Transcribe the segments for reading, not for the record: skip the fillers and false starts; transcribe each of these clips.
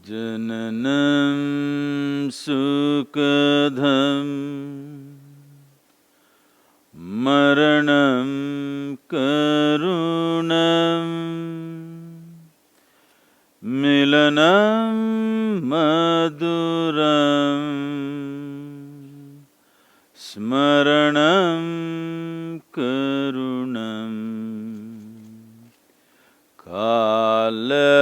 Jananam sukadham maranam karunam milanam maduram smaranam karunam kalavashadiha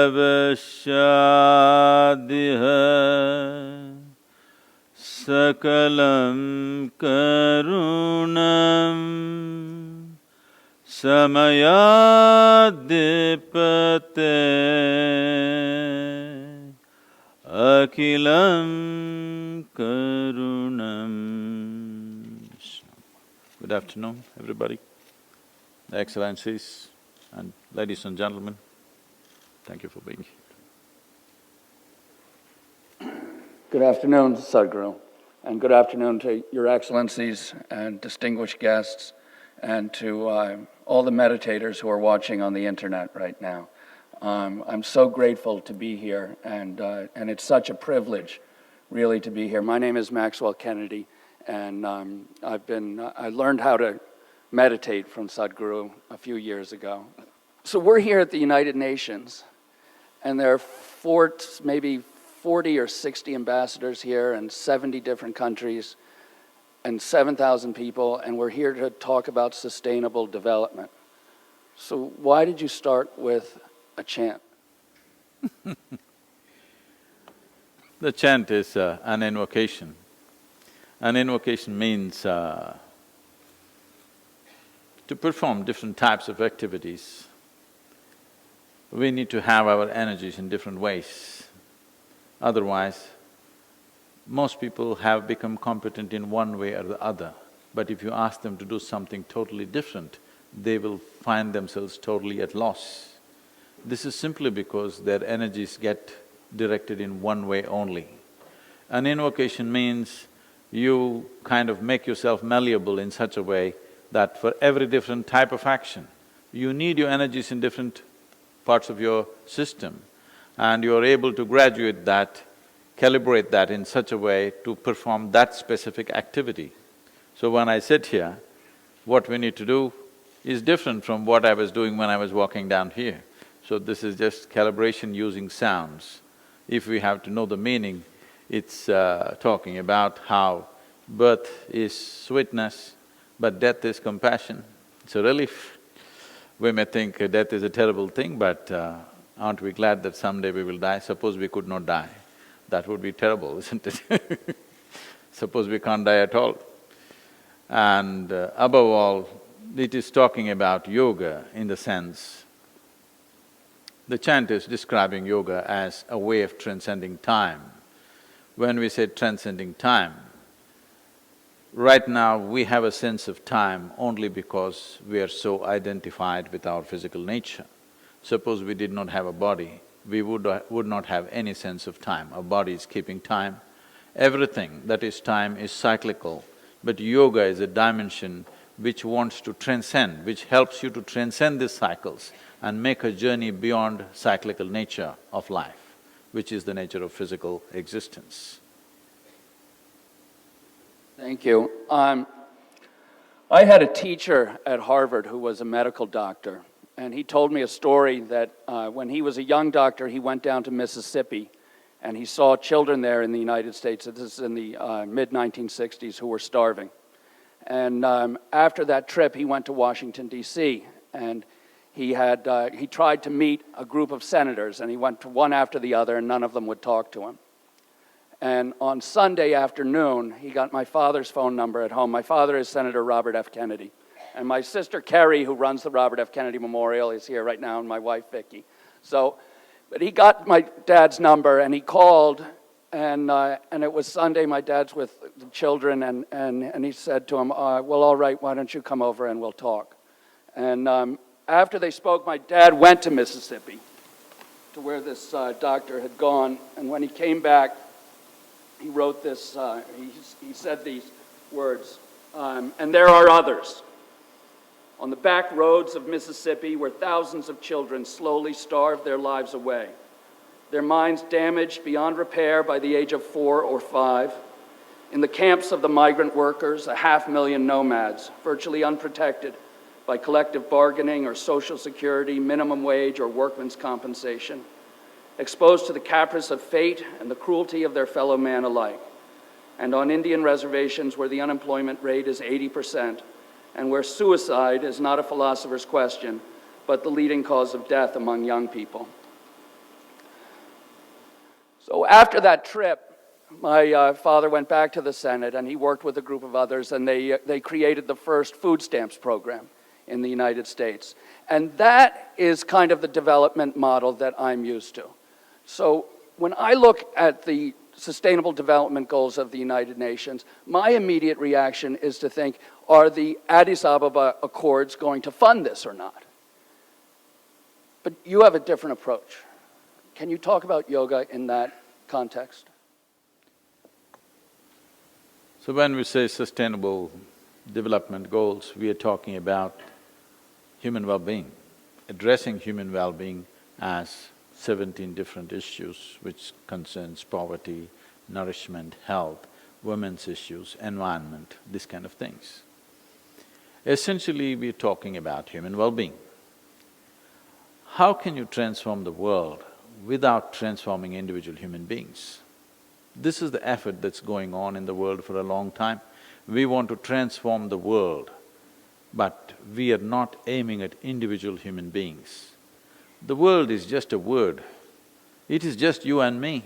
sakalam karunam samayadipate akilam karunam. Good afternoon, everybody, Excellencies and ladies and gentlemen. Thank you for being here. Good afternoon, Sadhguru, and good afternoon to Your Excellencies and distinguished guests, and to all the meditators who are watching on the internet right now. I'm so grateful to be here, and it's such a privilege, really, to be here. My name is Maxwell Kennedy, and I learned how to meditate from Sadhguru a few years ago. So we're here at the United Nations, and there are maybe 40 or 60 ambassadors here and 70 different countries and 7,000 people, and we're here to talk about sustainable development. So why did you start with a chant? The chant is an invocation. An invocation means to perform different types of activities. We need to have our energies in different ways. Otherwise, most people have become competent in one way or the other. But if you ask them to do something totally different, they will find themselves totally at loss. This is simply because their energies get directed in one way only. An invocation means you kind of make yourself malleable in such a way that for every different type of action, you need your energies in different parts of your system, and you're able to graduate that, calibrate that in such a way to perform that specific activity. So when I sit here, what we need to do is different from what I was doing when I was walking down here. So this is just calibration using sounds. If we have to know the meaning, it's talking about how birth is sweetness, but death is compassion. It's a relief. We may think death is a terrible thing, but aren't we glad that someday we will die? Suppose we could not die, that would be terrible, isn't it? Suppose we can't die at all. And above all, it is talking about yoga in the sense, the chant is describing yoga as a way of transcending time. When we say transcending time, right now we have a sense of time only because we are so identified with our physical nature. Suppose we did not have a body, we would not have any sense of time. Our body is keeping time. Everything that is time is cyclical, but yoga is a dimension which wants to transcend, which helps you to transcend these cycles and make a journey beyond cyclical nature of life, which is the nature of physical existence. Thank you. I had a teacher at Harvard who was a medical doctor, and he told me a story that when he was a young doctor, he went down to Mississippi, and he saw children there in the United States, this is in the mid-1960s, who were starving. And after that trip, he went to Washington, D.C., and he tried to meet a group of senators, and he went to one after the other, and none of them would talk to him. And on Sunday afternoon, he got my father's phone number at home. My father is Senator Robert F. Kennedy. And my sister Carrie, who runs the Robert F. Kennedy Memorial, is here right now, and my wife Vicki. But he got my dad's number, and he called, and it was Sunday. My dad's with the children, and he said to him, well, all right, why don't you come over and we'll talk. And after they spoke, my dad went to Mississippi, to where this doctor had gone, and when he came back, he wrote this, he said these words, and there are others. On the back roads of Mississippi, where thousands of children slowly starve their lives away, their minds damaged beyond repair by the age of 4 or 5. In the camps of the migrant workers, 500,000 nomads, virtually unprotected by collective bargaining or social security, minimum wage, or workman's compensation, exposed to the caprice of fate and the cruelty of their fellow man alike. And on Indian reservations where the unemployment rate is 80%, and where suicide is not a philosopher's question, but the leading cause of death among young people. So after that trip, my father went back to the Senate, and he worked with a group of others, and they created the first food stamps program in the United States. And that is kind of the development model that I'm used to. So when I look at the Sustainable Development Goals of the United Nations, my immediate reaction is to think, are the Addis Ababa Accords going to fund this or not? But you have a different approach. Can you talk about yoga in that context? So when we say Sustainable Development Goals, we are talking about human well-being, addressing human well-being as 17 different issues which concerns poverty, nourishment, health, women's issues, environment, these kind of things. Essentially, we're talking about human well-being. How can you transform the world without transforming individual human beings? This is the effort that's going on in the world for a long time. We want to transform the world, but we are not aiming at individual human beings. The world is just a word. It is just you and me.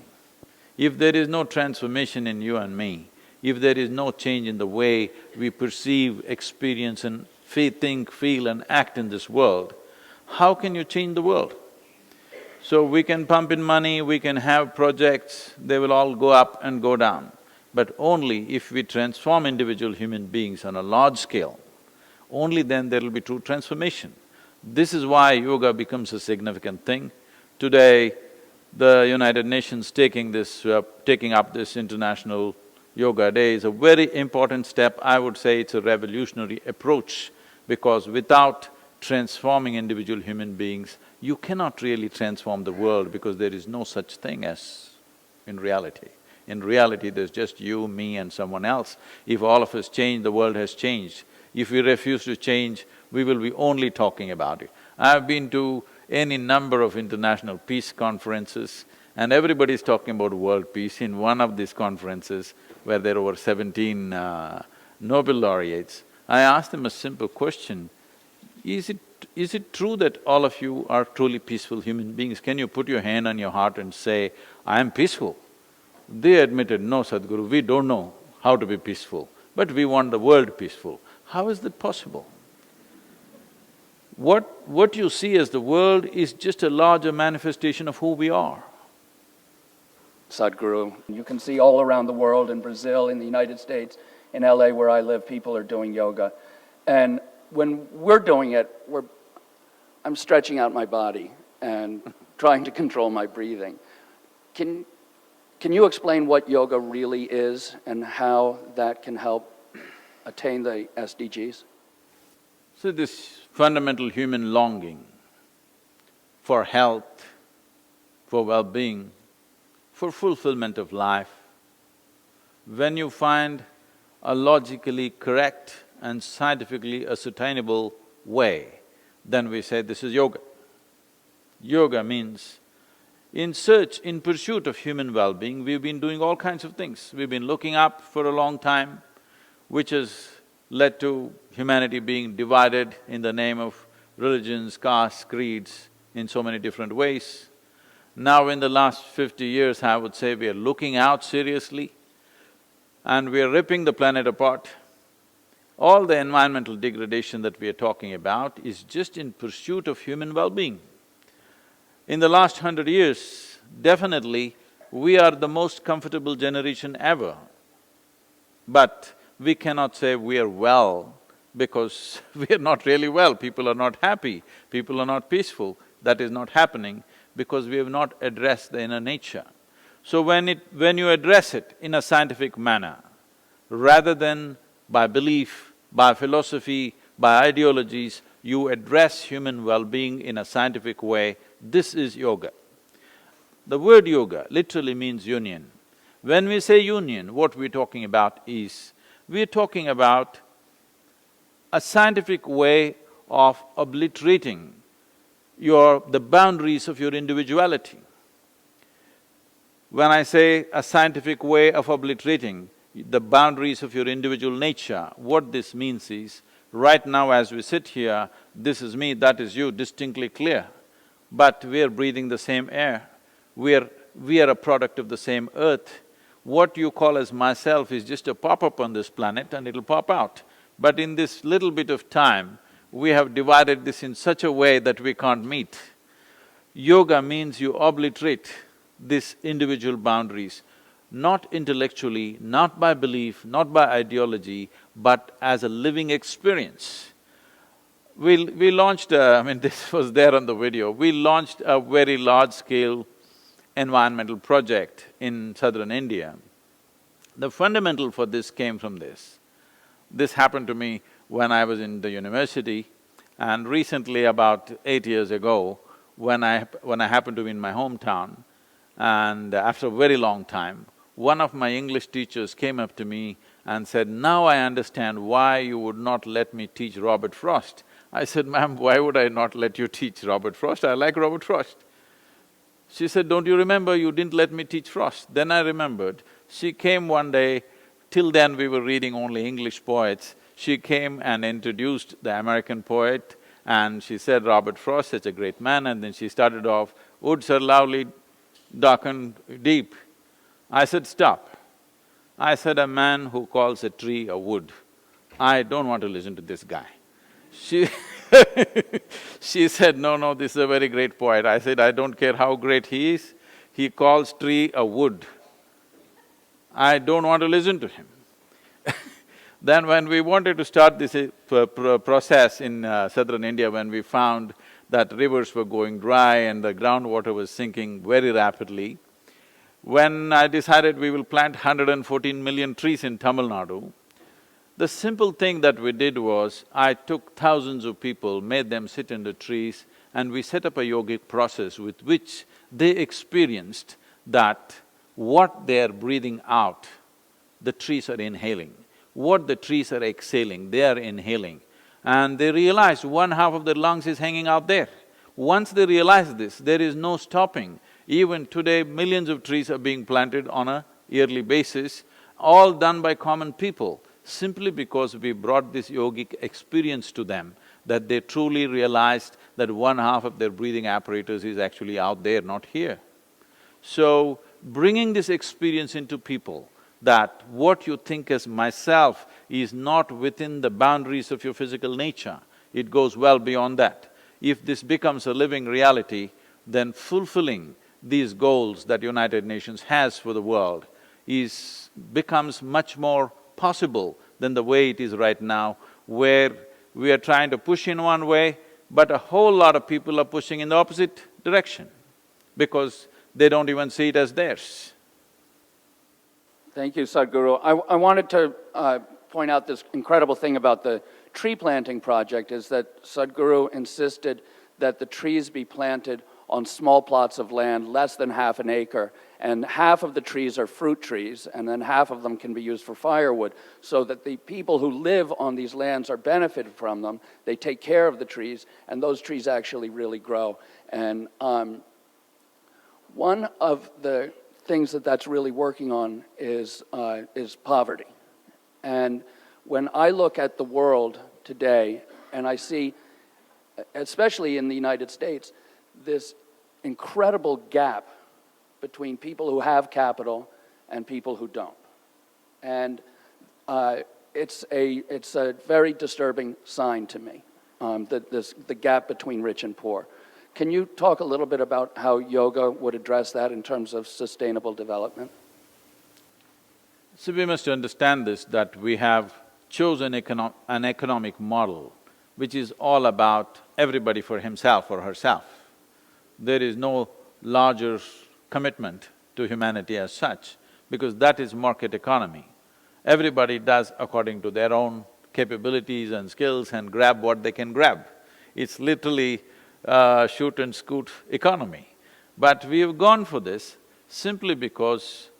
If there is no transformation in you and me, if there is no change in the way we perceive, experience and think, feel and act in this world, how can you change the world? So we can pump in money, we can have projects, they will all go up and go down. But only if we transform individual human beings on a large scale, only then there will be true transformation. This is why yoga becomes a significant thing. Today, the United Nations taking up this International Yoga Day is a very important step. I would say it's a revolutionary approach, because without transforming individual human beings, you cannot really transform the world, because there is no such thing as in reality. In reality, there's just you, me and someone else. If all of us change, the world has changed. If we refuse to change, we will be only talking about it. I've been to any number of international peace conferences, and everybody's talking about world peace. In one of these conferences, where there were 17 Nobel laureates, I asked them a simple question: is it true that all of you are truly peaceful human beings? Can you put your hand on your heart and say, I am peaceful? They admitted, no, Sadhguru, we don't know how to be peaceful, but we want the world peaceful. How is that possible? What you see as the world is just a larger manifestation of who we are. Sadhguru, you can see all around the world, in Brazil, in the United States, in LA where I live, people are doing yoga. And when we're doing it, I'm stretching out my body and trying to control my breathing. Can you explain what yoga really is and how that can help attain the SDGs? So this fundamental human longing for health, for well-being, for fulfillment of life, when you find a logically correct and scientifically ascertainable way, then we say this is yoga. Yoga means in pursuit of human well-being, we've been doing all kinds of things. We've been looking up for a long time, which has led to humanity being divided in the name of religions, castes, creeds, in so many different ways. Now in the last 50 years, I would say we are looking out seriously and we are ripping the planet apart. All the environmental degradation that we are talking about is just in pursuit of human well-being. In the last 100 years, definitely, we are the most comfortable generation ever. But we cannot say we are well, because we are not really well. People are not happy, people are not peaceful. That is not happening because we have not addressed the inner nature. So when you address it in a scientific manner, rather than by belief, by philosophy, by ideologies, you address human well-being in a scientific way, this is yoga. The word yoga literally means union. When we say union, what we're talking about is, we're talking about a scientific way of obliterating the boundaries of your individuality. When I say a scientific way of obliterating the boundaries of your individual nature, what this means is, right now as we sit here, this is me, that is you, distinctly clear. But we're breathing the same air, we are a product of the same earth. What you call as myself is just a pop-up on this planet and it'll pop out. But in this little bit of time, we have divided this in such a way that we can't meet. Yoga means you obliterate these individual boundaries, not intellectually, not by belief, not by ideology, but as a living experience. We launched I mean this was there on the video, we launched a very large-scale environmental project in southern India. The fundamental for this came from this. This happened to me when I was in the university, and recently, about 8 years ago, when I happened to be in my hometown, and after a very long time, one of my English teachers came up to me and said, "Now I understand why you would not let me teach Robert Frost." I said, "Ma'am, why would I not let you teach Robert Frost? I like Robert Frost." She said, "Don't you remember you didn't let me teach Frost?" Then I remembered. She came one day, till then we were reading only English poets. She came and introduced the American poet and she said, "Robert Frost, such a great man," and then she started off, "Woods are lovely, dark and deep." I said, "Stop." I said, "A man who calls a tree a wood, I don't want to listen to this guy." She said, "No, this is a very great poet." I said, "I don't care how great he is, he calls tree a wood. I don't want to listen to him." Then when we wanted to start this process in southern India, when we found that rivers were going dry and the groundwater was sinking very rapidly, when I decided we will plant 114 million trees in Tamil Nadu, the simple thing that we did was, I took thousands of people, made them sit under trees, and we set up a yogic process with which they experienced that what they are breathing out, the trees are inhaling. What the trees are exhaling, they are inhaling. And they realized one half of their lungs is hanging out there. Once they realized this, there is no stopping. Even today, millions of trees are being planted on a yearly basis, all done by common people, simply because we brought this yogic experience to them, that they truly realized that one half of their breathing apparatus is actually out there, not here. So, bringing this experience into people, that what you think as myself is not within the boundaries of your physical nature, it goes well beyond that. If this becomes a living reality, then fulfilling these goals that United Nations has for the world becomes much more possible than the way it is right now, where we are trying to push in one way, but a whole lot of people are pushing in the opposite direction, because they don't even see it as theirs. Thank you, Sadhguru. I wanted to point out this incredible thing about the tree planting project, is that Sadhguru insisted that the trees be planted on small plots of land, less than half an acre, and half of the trees are fruit trees, and then half of them can be used for firewood, so that the people who live on these lands are benefited from them, they take care of the trees, and those trees actually really grow. And one of the things that's really working on is poverty. And when I look at the world today, and I see, especially in the United States, this incredible gap between people who have capital and people who don't. And it's a very disturbing sign to me, the gap between rich and poor. Can you talk a little bit about how yoga would address that in terms of sustainable development? So we must understand this, that we have chosen an economic model which is all about everybody for himself or herself. There is no larger commitment to humanity as such, because that is market economy. Everybody does according to their own capabilities and skills and grab what they can grab. It's literally shoot and scoot economy. But we have gone for this simply because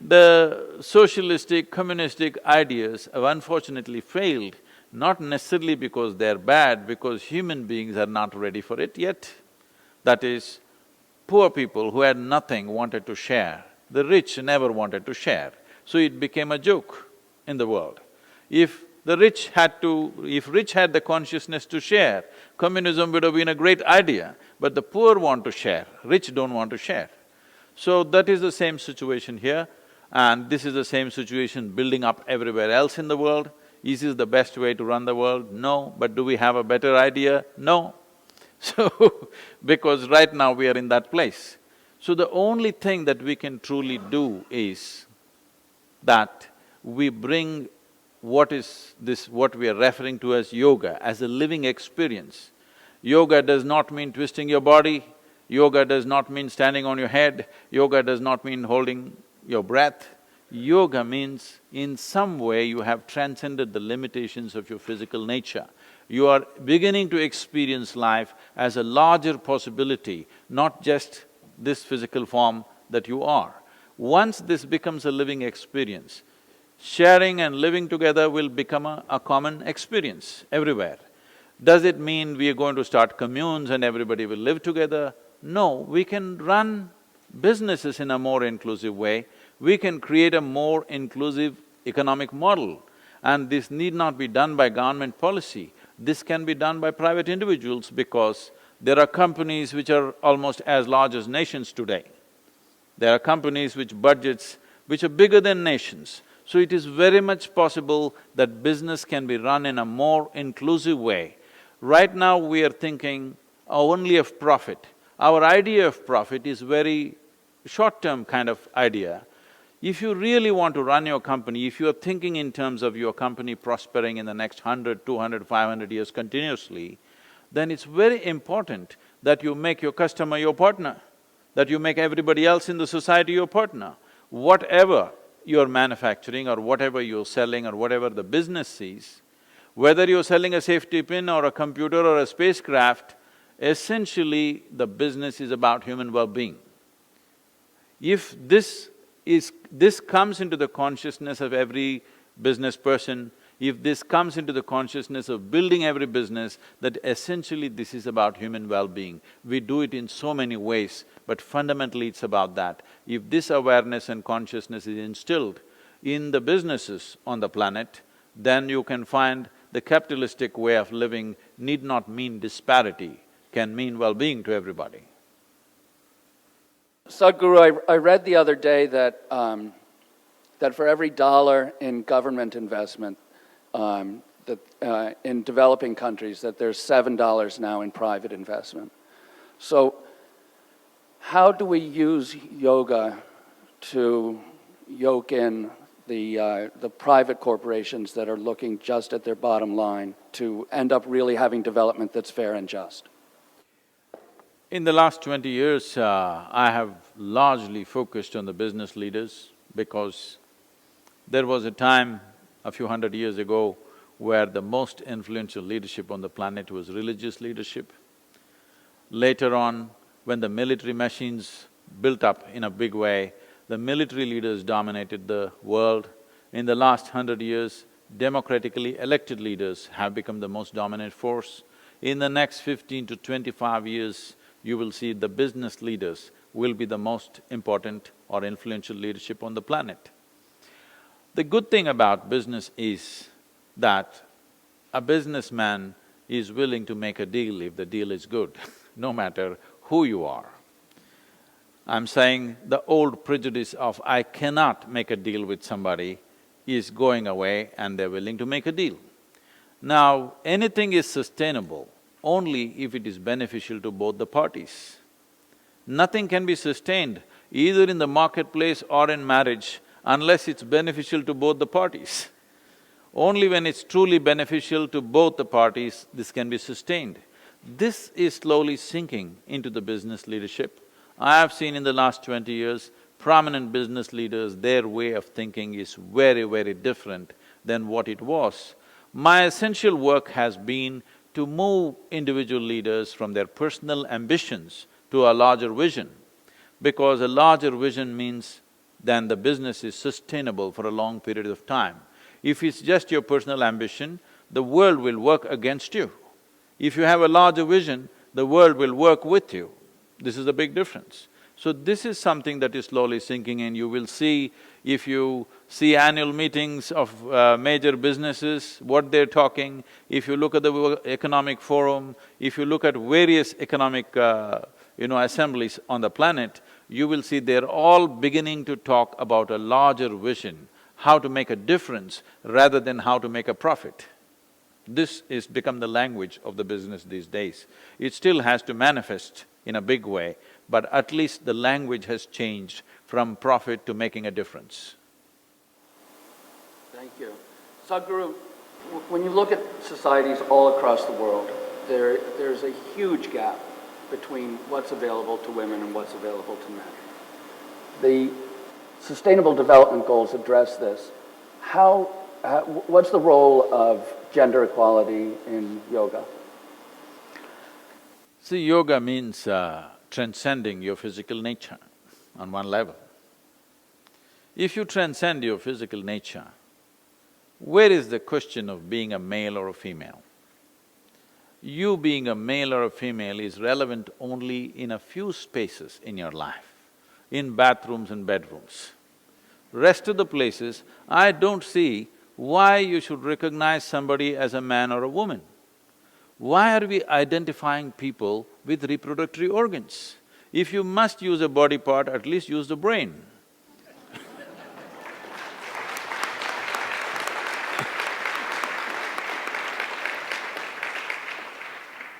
the socialistic, communistic ideas have unfortunately failed, not necessarily because they're bad, because human beings are not ready for it yet. That is, poor people who had nothing wanted to share, the rich never wanted to share, so it became a joke in the world. If rich had the consciousness to share, communism would have been a great idea, but the poor want to share, rich don't want to share. So that is the same situation here, and this is the same situation building up everywhere else in the world. Is this the best way to run the world? No. But do we have a better idea? No. So, because right now we are in that place. So the only thing that we can truly do is that we bring what we are referring to as yoga, as a living experience. Yoga does not mean twisting your body, yoga does not mean standing on your head, yoga does not mean holding your breath. Yoga means in some way you have transcended the limitations of your physical nature. You are beginning to experience life as a larger possibility, not just this physical form that you are. Once this becomes a living experience, sharing and living together will become a common experience everywhere. Does it mean we are going to start communes and everybody will live together? No, we can run businesses in a more inclusive way, we can create a more inclusive economic model, and this need not be done by government policy. This can be done by private individuals because there are companies which are almost as large as nations today. There are companies which are bigger than nations. So it is very much possible that business can be run in a more inclusive way. Right now we are thinking only of profit. Our idea of profit is very short-term kind of idea. If you really want to run your company, if you are thinking in terms of your company prospering in the next 100, 200, 500 years continuously, then it's very important that you make your customer your partner, that you make everybody else in the society your partner. Whatever you're manufacturing or whatever you're selling or whatever the business sees, whether you're selling a safety pin or a computer or a spacecraft, essentially the business is about human well-being. If this comes into the consciousness of every business person, if this comes into the consciousness of building every business, that essentially this is about human well-being. We do it in so many ways, but fundamentally it's about that. If this awareness and consciousness is instilled in the businesses on the planet, then you can find the capitalistic way of living need not mean disparity, can mean well-being to everybody. Sadhguru, I read the other day that for every dollar in government investment in developing countries, that there's $7 now in private investment. So how do we use yoga to yoke in the private corporations that are looking just at their bottom line to end up really having development that's fair and just? In the last 20 years, I have largely focused on the business leaders because there was a time a few hundred years ago where the most influential leadership on the planet was religious leadership. Later on, when the military machines built up in a big way, the military leaders dominated the world. In the last 100 years, democratically elected leaders have become the most dominant force. In the next 15 to 25 years, you will see the business leaders will be the most important or influential leadership on the planet. The good thing about business is that a businessman is willing to make a deal if the deal is good, no matter who you are. I'm saying the old prejudice of I cannot make a deal with somebody is going away and they're willing to make a deal. Now, anything is sustainable only if it is beneficial to both the parties. Nothing can be sustained either in the marketplace or in marriage unless it's beneficial to both the parties. Only when it's truly beneficial to both the parties, this can be sustained. This is slowly sinking into the business leadership. I have seen in the last 20 years, prominent business leaders, their way of thinking is very, very different than what it was. My essential work has been to move individual leaders from their personal ambitions to a larger vision, because a larger vision means then the business is sustainable for a long period of time. If it's just your personal ambition, the world will work against you. If you have a larger vision, the world will work with you. This is a big difference. So this is something that is slowly sinking in. You will see, if you see annual meetings of major businesses, what they're talking, if you look at the economic forum, if you look at various economic assemblies on the planet, you will see they're all beginning to talk about a larger vision, how to make a difference rather than how to make a profit. This is become the language of the business these days. It still has to manifest in a big way, but at least the language has changed from profit to making a difference. Thank you. Sadhguru, when you look at societies all across the world, there's a huge gap between what's available to women and what's available to men. The Sustainable Development Goals address this. What's the role of gender equality in yoga? See, yoga means transcending your physical nature on one level. If you transcend your physical nature, where is the question of being a male or a female? You being a male or a female is relevant only in a few spaces in your life, in bathrooms and bedrooms. Rest of the places, I don't see why you should recognize somebody as a man or a woman. Why are we identifying people with reproductory organs? If you must use a body part, at least use the brain.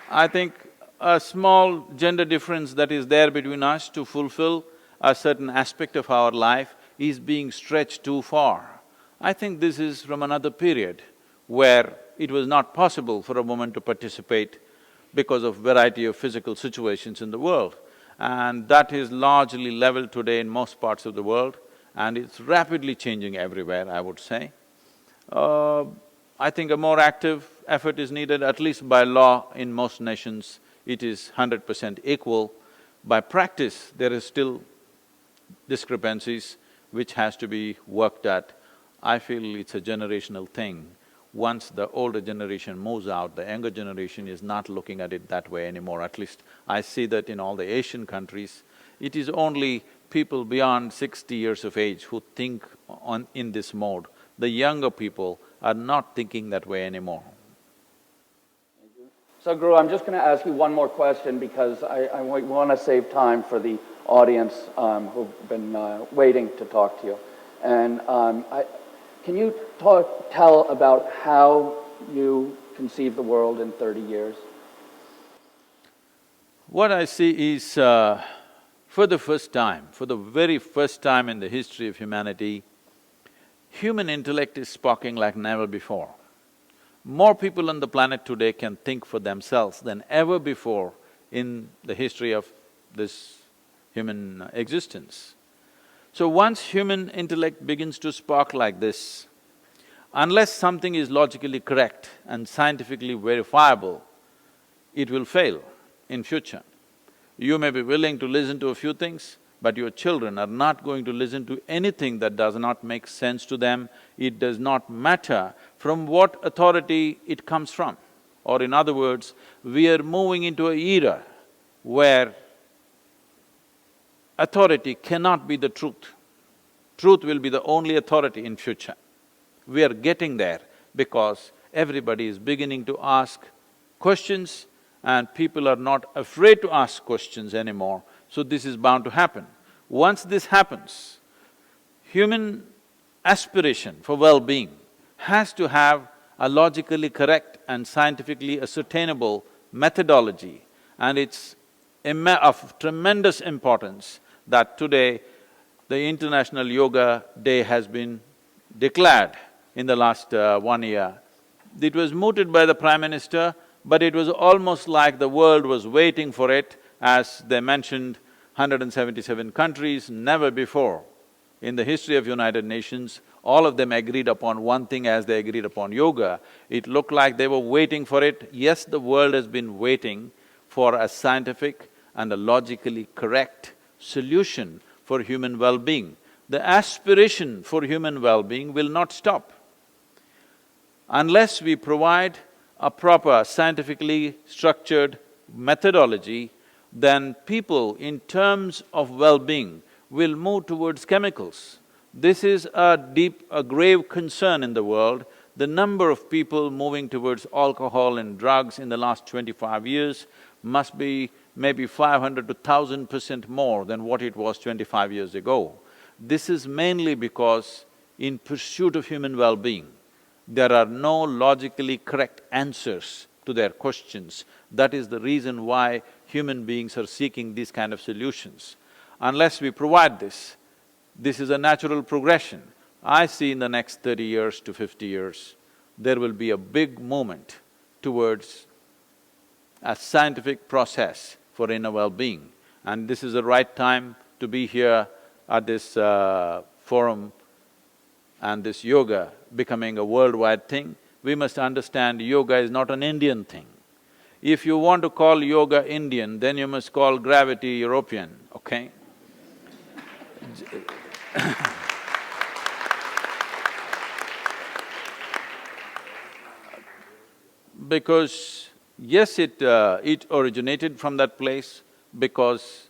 I think a small gender difference that is there between us to fulfill a certain aspect of our life is being stretched too far. I think this is from another period where it was not possible for a woman to participate because of variety of physical situations in the world. And that is largely leveled today in most parts of the world, and it's rapidly changing everywhere, I would say. I think a more active effort is needed, at least by law in most nations it is 100% equal. By practice, there is still discrepancies which has to be worked at. I feel it's a generational thing. Once the older generation moves out, the younger generation is not looking at it that way anymore. At least I see that in all the Asian countries. It is only people beyond 60 years of age who think in this mode. The younger people are not thinking that way anymore. So, Guru, I'm just going to ask you one more question because I want to save time for the audience who've been waiting to talk to you. And can you tell about how you conceive the world in 30 years? What I see is, for the very first time in the history of humanity, human intellect is sparking like never before. More people on the planet today can think for themselves than ever before in the history of this human existence. So once human intellect begins to spark like this, unless something is logically correct and scientifically verifiable, it will fail in future. You may be willing to listen to a few things, but your children are not going to listen to anything that does not make sense to them. It does not matter from what authority it comes from. Or in other words, we are moving into an era where authority cannot be the truth. Truth will be the only authority in future. We are getting there because everybody is beginning to ask questions and people are not afraid to ask questions anymore. So this is bound to happen. Once this happens, human aspiration for well-being has to have a logically correct and scientifically ascertainable methodology, and it's of tremendous importance that today the International Yoga Day has been declared in the last 1 year. It was mooted by the Prime Minister, but it was almost like the world was waiting for it. As they mentioned, 177 countries, never before in the history of United Nations, all of them agreed upon one thing as they agreed upon yoga. It looked like they were waiting for it. Yes, the world has been waiting for a scientific and a logically correct solution for human well-being. The aspiration for human well-being will not stop. Unless we provide a proper scientifically structured methodology, then people in terms of well-being will move towards chemicals. This is a grave concern in the world. The number of people moving towards alcohol and drugs in the last 25 years must be maybe 500 to 1000% more than what it was 25 years ago. This is mainly because in pursuit of human well-being, there are no logically correct answers to their questions. That is the reason why human beings are seeking these kind of solutions. Unless we provide this, this is a natural progression. I see in the next 30 years to 50 years, there will be a big movement towards a scientific process for inner well-being. And this is the right time to be here at this forum and this yoga becoming a worldwide thing. We must understand yoga is not an Indian thing. If you want to call yoga Indian, then you must call gravity European, okay? Because yes, it originated from that place, because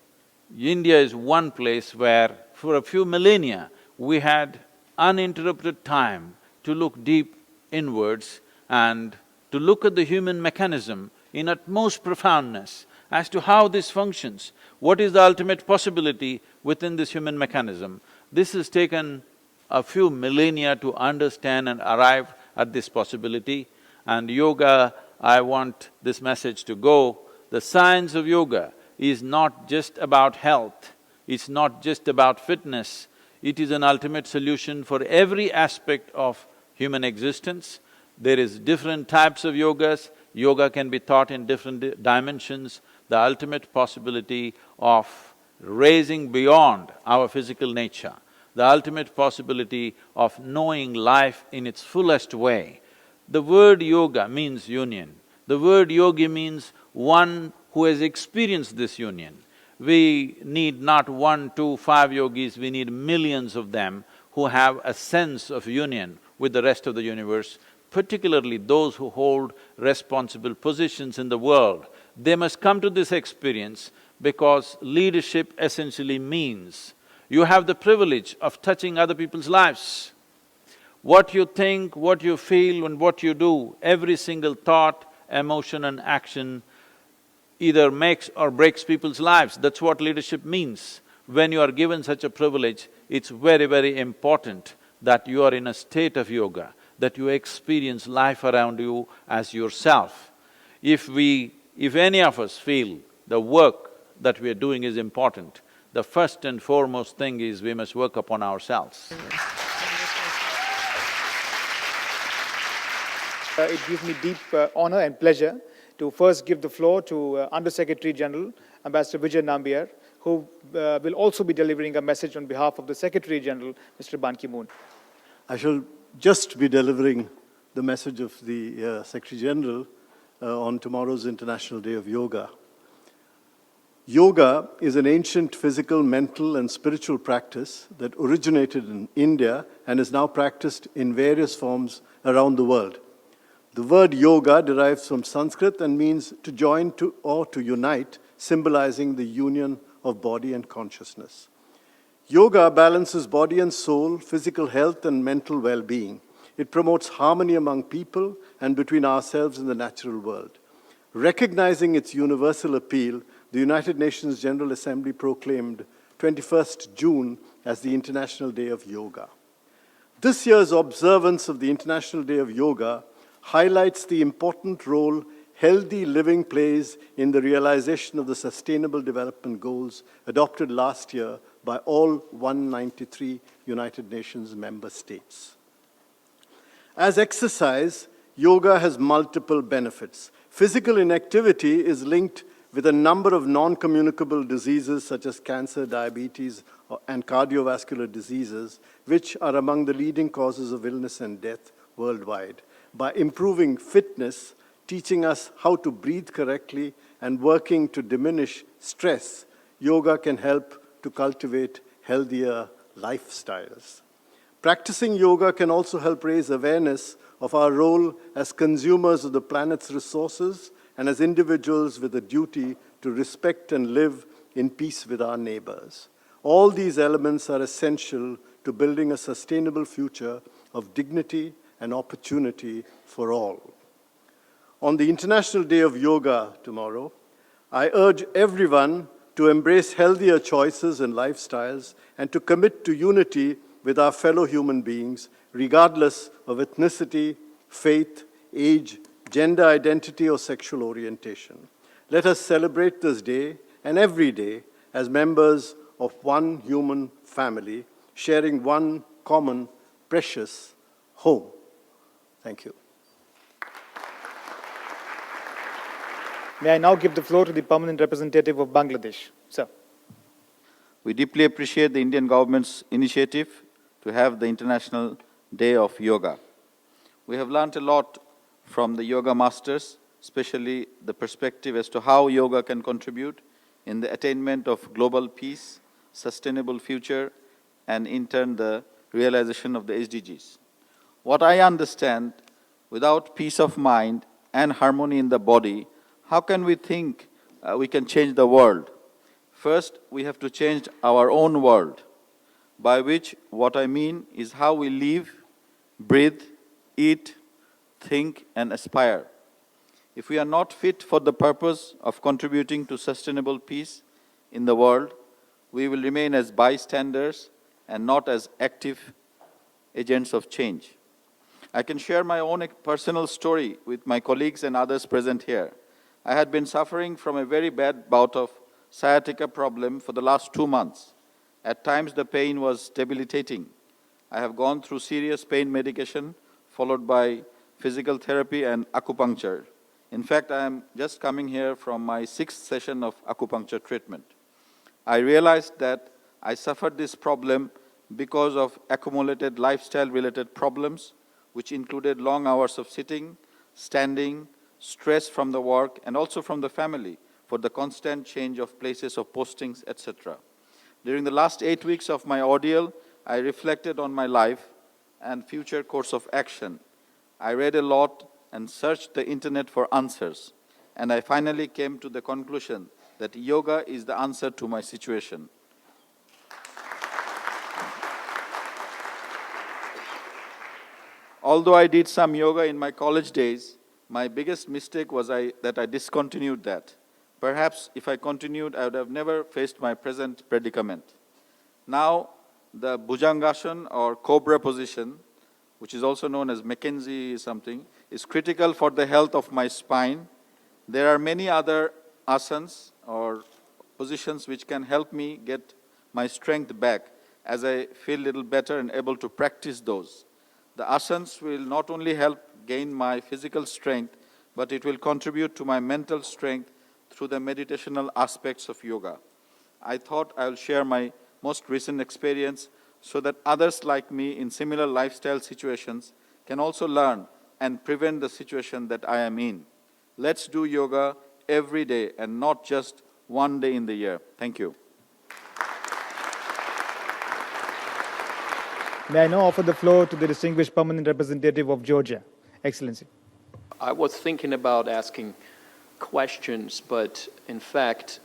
India is one place where for a few millennia we had uninterrupted time to look deep inwards and to look at the human mechanism in utmost profoundness as to how this functions, what is the ultimate possibility within this human mechanism. This has taken a few millennia to understand and arrive at this possibility. And yoga, I want this message to go, the science of yoga is not just about health, it's not just about fitness, it is an ultimate solution for every aspect of human existence. There is different types of yogas, yoga can be taught in different dimensions. The ultimate possibility of raising beyond our physical nature, the ultimate possibility of knowing life in its fullest way. The word yoga means union. The word yogi means one who has experienced this union. We need not 1, 2, 5 yogis, we need millions of them who have a sense of union with the rest of the universe, particularly those who hold responsible positions in the world. They must come to this experience because leadership essentially means you have the privilege of touching other people's lives. What you think, what you feel and what you do, every single thought, emotion and action either makes or breaks people's lives. That's what leadership means. When you are given such a privilege, it's very, very important that you are in a state of yoga, that you experience life around you as yourself. If any of us feel the work that we are doing is important, the first and foremost thing is we must work upon ourselves. It gives me deep honor and pleasure to first give the floor to Under-Secretary General, Ambassador Vijay Nambiar, who will also be delivering a message on behalf of the Secretary General, Mr. Ban Ki-moon. I shall just be delivering the message of the Secretary General on tomorrow's International Day of Yoga. Yoga is an ancient physical, mental and spiritual practice that originated in India and is now practiced in various forms around the world. The word yoga derives from Sanskrit and means to join or to unite, symbolizing the union of body and consciousness. Yoga balances body and soul, physical health and mental well-being. It promotes harmony among people and between ourselves and the natural world. Recognizing its universal appeal, the United Nations General Assembly proclaimed 21st June as the International Day of Yoga. This year's observance of the International Day of Yoga highlights the important role healthy living plays in the realization of the Sustainable Development Goals adopted last year by all 193 United Nations member states. As exercise, yoga has multiple benefits. Physical inactivity is linked with a number of non-communicable diseases such as cancer, diabetes, and cardiovascular diseases, which are among the leading causes of illness and death worldwide. By improving fitness, teaching us how to breathe correctly and working to diminish stress, yoga can help to cultivate healthier lifestyles. Practicing yoga can also help raise awareness of our role as consumers of the planet's resources and as individuals with a duty to respect and live in peace with our neighbors. All these elements are essential to building a sustainable future of dignity and opportunity for all. On the International Day of Yoga tomorrow, I urge everyone to embrace healthier choices and lifestyles and to commit to unity with our fellow human beings, regardless of ethnicity, faith, age, gender identity, or sexual orientation. Let us celebrate this day and every day as members of one human family, sharing one common, precious home. Thank you. May I now give the floor to the permanent representative of Bangladesh. Sir. We deeply appreciate the Indian government's initiative to have the International Day of Yoga. We have learned a lot from the yoga masters, especially the perspective as to how yoga can contribute in the attainment of global peace, sustainable future, and in turn the realization of the SDGs. What I understand, without peace of mind and harmony in the body, how can we think we can change the world? First, we have to change our own world, by which what I mean is how we live, breathe, eat, think, and aspire. If we are not fit for the purpose of contributing to sustainable peace in the world, we will remain as bystanders and not as active agents of change. I can share my own personal story with my colleagues and others present here. I had been suffering from a very bad bout of sciatica problem for the last 2 months. At times the pain was debilitating. I have gone through serious pain medication followed by physical therapy and acupuncture. In fact, I am just coming here from my 6th session of acupuncture treatment. I realized that I suffered this problem because of accumulated lifestyle-related problems, which included long hours of sitting, standing, stress from the work, and also from the family for the constant change of places of postings, etc. During the last 8 weeks of my ordeal, I reflected on my life and future course of action. I read a lot and searched the internet for answers, and I finally came to the conclusion that yoga is the answer to my situation. Although I did some yoga in my college days, my biggest mistake was that I discontinued that. Perhaps if I continued, I would have never faced my present predicament. Now, the Bhujangasana or cobra position, which is also known as Mackenzie something, is critical for the health of my spine. There are many other asanas or positions which can help me get my strength back as I feel a little better and able to practice those. The asanas will not only help gain my physical strength, but it will contribute to my mental strength through the meditational aspects of yoga. I thought I will share my most recent experience so that others like me in similar lifestyle situations can also learn and prevent the situation that I am in. Let's do yoga every day and not just one day in the year. Thank you. May I now offer the floor to the distinguished permanent representative of Georgia. Excellency. I was thinking about asking questions, but in fact,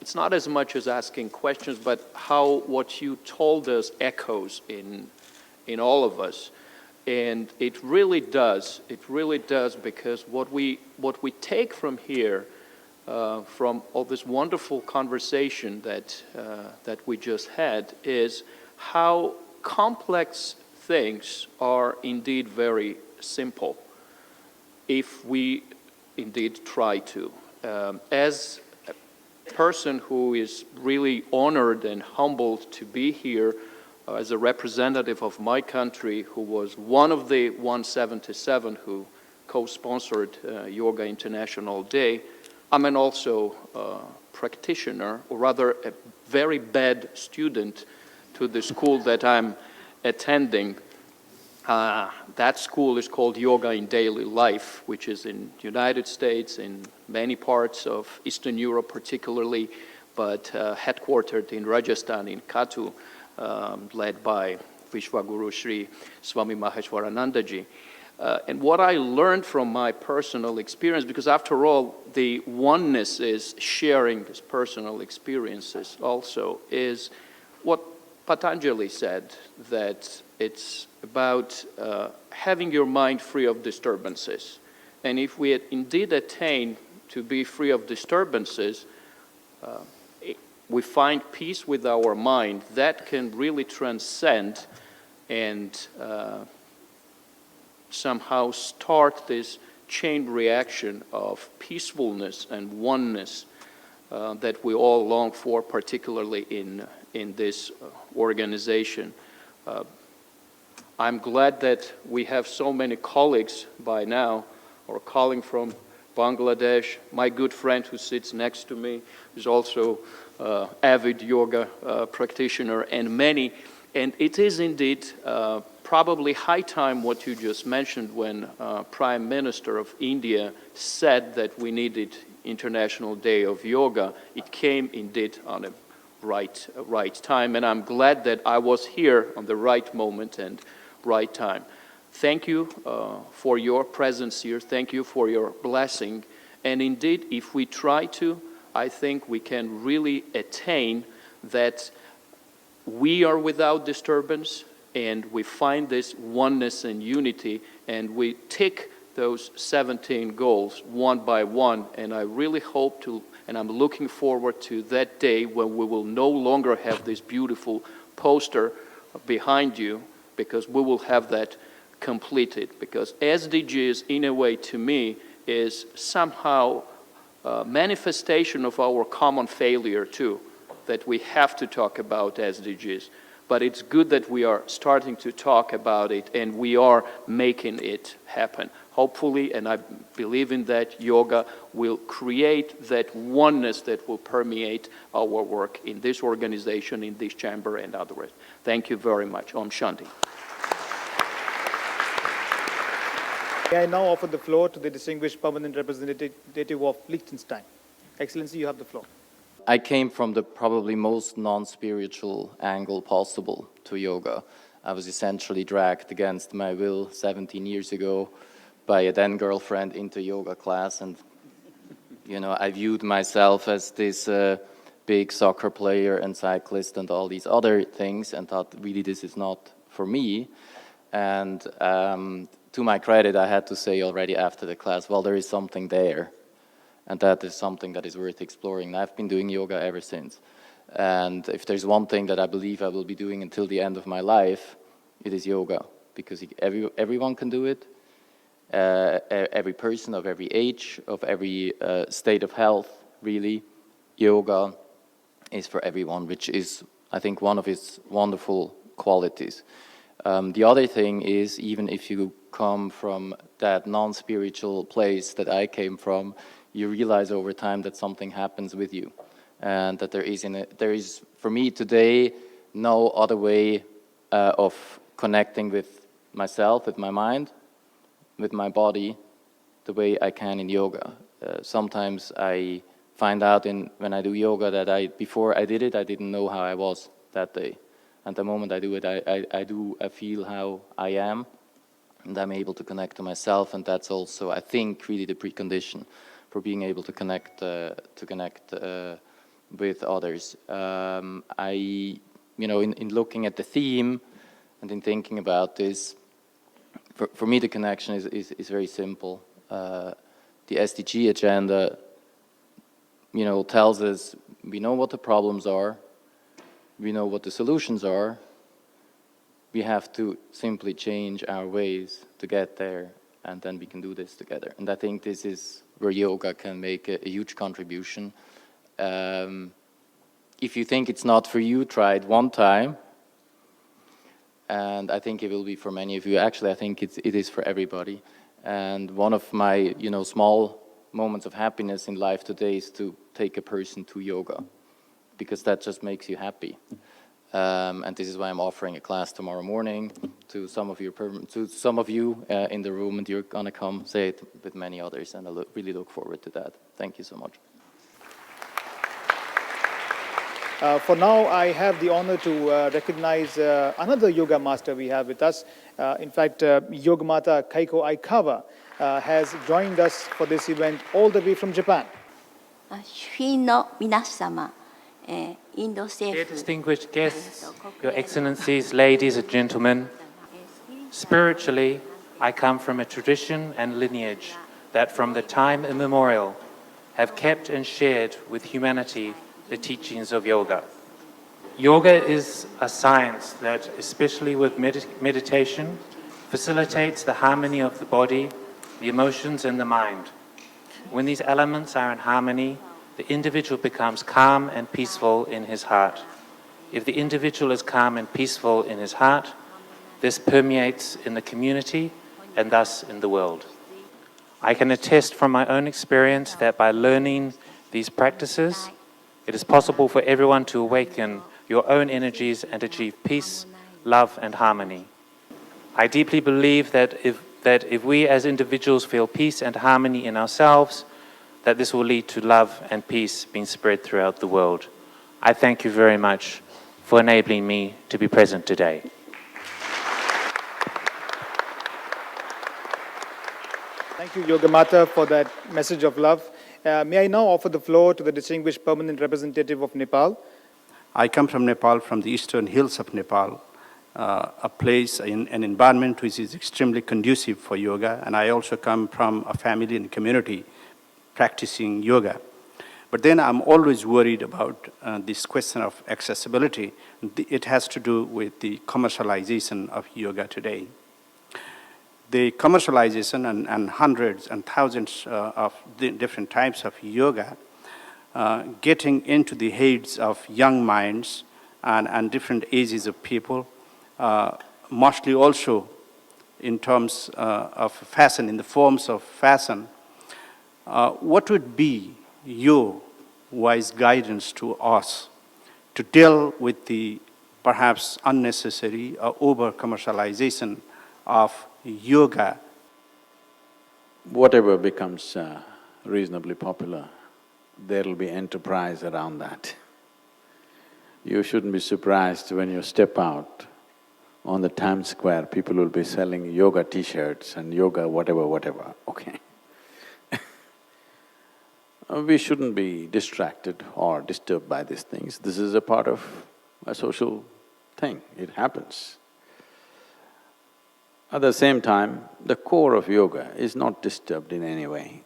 it's not as much as asking questions, but how what you told us echoes in all of us. And it really does, because what we take from here, from all this wonderful conversation that we just had, is how complex things are indeed very simple if we indeed try to. As a person who is really honored and humbled to be here as a representative of my country, who was one of the 177 who co-sponsored Yoga International Day, I'm also a practitioner, or rather a very bad student to the school that I'm attending. That school is called Yoga in Daily Life, which is in the United States, in many parts of Eastern Europe particularly, but headquartered in Rajasthan, in Kathu, led by Vishwaguru Sri Swami Maheshwaranandaji. And what I learned from my personal experience, because after all, the oneness is sharing these personal experiences also, is what Patanjali said, that it's about having your mind free of disturbances. And if we indeed attain to be free of disturbances, we find peace with our mind that can really transcend and somehow start this chain reaction of peacefulness and oneness that we all long for, particularly in this organization. I'm glad that we have so many colleagues by now, or calling from Bangladesh. My good friend who sits next to me is also avid yoga practitioner, and many. And it is indeed probably high time what you just mentioned when Prime Minister of India said that we needed International Day of Yoga. It came indeed on a right time, and I'm glad that I was here on the right moment and right time. Thank you for your presence here. Thank you for your blessing. And indeed, if we try to, I think we can really attain that we are without disturbance, and we find this oneness and unity, and we tick those 17 goals one by one. And I really hope to, and I'm looking forward to that day when we will no longer have this beautiful poster behind you, because we will have that completed. Because SDGs, in a way, to me, is somehow a manifestation of our common failure too, that we have to talk about SDGs. But it's good that we are starting to talk about it, and we are making it happen. Hopefully, and I believe in that, yoga will create that oneness that will permeate our work in this organization, in this chamber, and otherwise. Thank you very much. Om Shanti. May I now offer the floor to the distinguished permanent representative of Liechtenstein. Excellency, you have the floor. I came from the probably most non-spiritual angle possible to yoga. I was essentially dragged against my will 17 years ago by a then girlfriend into yoga class, and I viewed myself as this big soccer player and cyclist and all these other things, and thought really this is not for me. And to my credit, I had to say already after the class, well, there is something there. And that is something that is worth exploring. And I've been doing yoga ever since. And if there's one thing that I believe I will be doing until the end of my life, it is yoga. Because everyone can do it. Every person of every age, of every state of health, really. Yoga is for everyone, which is, I think, one of its wonderful qualities. The other thing is, even if you come from that non-spiritual place that I came from, you realize over time that something happens with you, and that there is for me today no other way of connecting with myself, with my mind, with my body, the way I can in yoga. Sometimes I find out when I do yoga that before I did it, I didn't know how I was that day, and the moment I do it, I feel how I am, and I'm able to connect to myself, and that's also, I think, really the precondition for being able to connect with others. In looking at the theme and in thinking about this, for me the connection is very simple. The SDG agenda, tells us we know what the problems are, we know what the solutions are. We have to simply change our ways to get there, and then we can do this together. And I think this is where yoga can make a huge contribution. If you think it's not for you, try it one time. And I think it will be for many of you. Actually, I think it is for everybody. And one of my, small moments of happiness in life today is to take a person to yoga, because that just makes you happy. And this is why I'm offering a class tomorrow morning to some of you in the room, and you're gonna come say it with many others, and I really look forward to that. Thank you so much. For now, I have the honor to recognize another yoga master we have with us. In fact, Yogmata Keiko Aikawa has joined us for this event all the way from Japan. Dear distinguished guests, Your Excellencies, ladies and gentlemen, spiritually, I come from a tradition and lineage that from the time immemorial have kept and shared with humanity the teachings of yoga. Yoga is a science that, especially with meditation, facilitates the harmony of the body, the emotions, and the mind. When these elements are in harmony, the individual becomes calm and peaceful in his heart. If the individual is calm and peaceful in his heart, this permeates in the community and thus in the world. I can attest from my own experience that by learning these practices, it is possible for everyone to awaken your own energies and achieve peace, love, and harmony. I deeply believe that if we as individuals feel peace and harmony in ourselves, that this will lead to love and peace being spread throughout the world. I thank you very much for enabling me to be present today. Thank you, Yogmata, for that message of love. May I now offer the floor to the distinguished permanent representative of Nepal. I come from Nepal, from the eastern hills of Nepal, a place, an environment which is extremely conducive for yoga, and I also come from a family and community practicing yoga. But then I'm always worried about this question of accessibility. It has to do with the commercialization of yoga today. The commercialization and hundreds and thousands of different types of yoga getting into the heads of young minds and different ages of people, mostly also in terms of fashion, in the forms of fashion. What would be your wise guidance to us to deal with the perhaps unnecessary or over-commercialization of yoga? Whatever becomes reasonably popular, there will be enterprise around that. You shouldn't be surprised when you step out on the Times Square, people will be selling yoga t-shirts and yoga whatever, okay? We shouldn't be distracted or disturbed by these things. This is a part of a social thing, it happens. At the same time, the core of yoga is not disturbed in any way.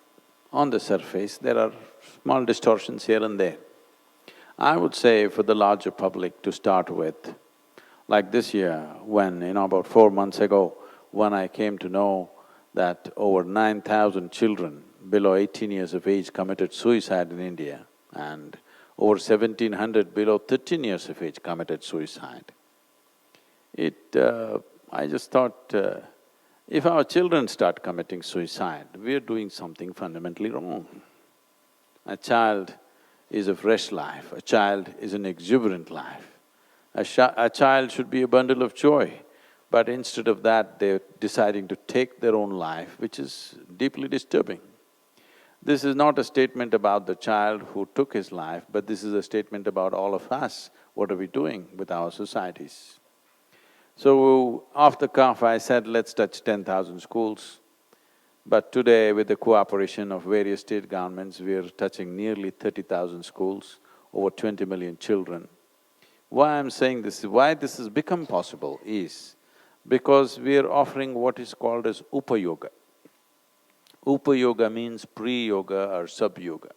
On the surface, there are small distortions here and there. I would say for the larger public to start with, like this year when, about 4 months ago, when I came to know that over 9,000 children below 18 years of age committed suicide in India and over 1,700 below 13 years of age committed suicide. I just thought, if our children start committing suicide, we are doing something fundamentally wrong. A child is a fresh life, a child is an exuberant life. A child should be a bundle of joy, but instead of that, they're deciding to take their own life, which is deeply disturbing. This is not a statement about the child who took his life, but this is a statement about all of us. What are we doing with our societies? So, off the cuff, I said, let's touch 10,000 schools. But today, with the cooperation of various state governments, we are touching nearly 30,000 schools, over 20 million children. Why I'm saying this, why this has become possible is because we are offering what is called as Upa-yoga. Upa-yoga means pre-yoga or sub-yoga.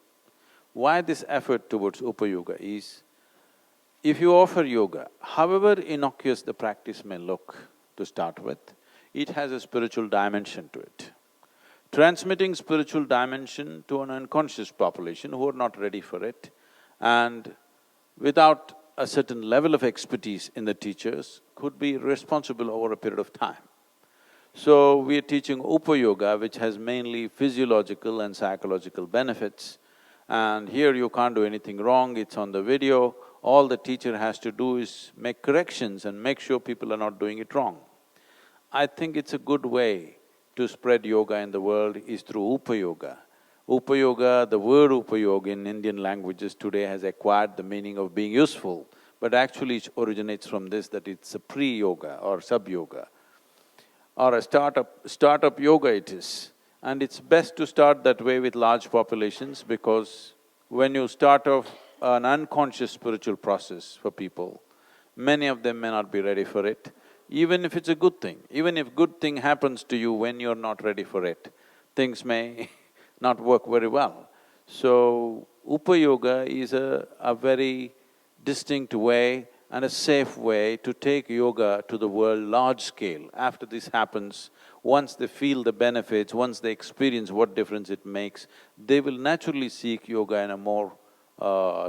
Why this effort towards Upa-yoga is, if you offer yoga, however innocuous the practice may look to start with, it has a spiritual dimension to it. Transmitting spiritual dimension to an unconscious population who are not ready for it, and without a certain level of expertise in the teachers, could be responsible over a period of time. So, we are teaching Upa-yoga, which has mainly physiological and psychological benefits, and here you can't do anything wrong, it's on the video. all the teacher has to do is make corrections and make sure people are not doing it wrong. I think it's a good way to spread yoga in the world is through Upayoga. Upayoga, the word Upayoga in Indian languages today has acquired the meaning of being useful, but actually it originates from this, that it's a pre-yoga or sub-yoga, or a startup yoga it is. And it's best to start that way with large populations, because when you start off an unconscious spiritual process for people, many of them may not be ready for it, even if it's a good thing. Even if good thing happens to you when you're not ready for it, things may not work very well. So, Upayoga is a very distinct way and a safe way to take yoga to the world large scale. After this happens, once they feel the benefits, once they experience what difference it makes, they will naturally seek yoga in a more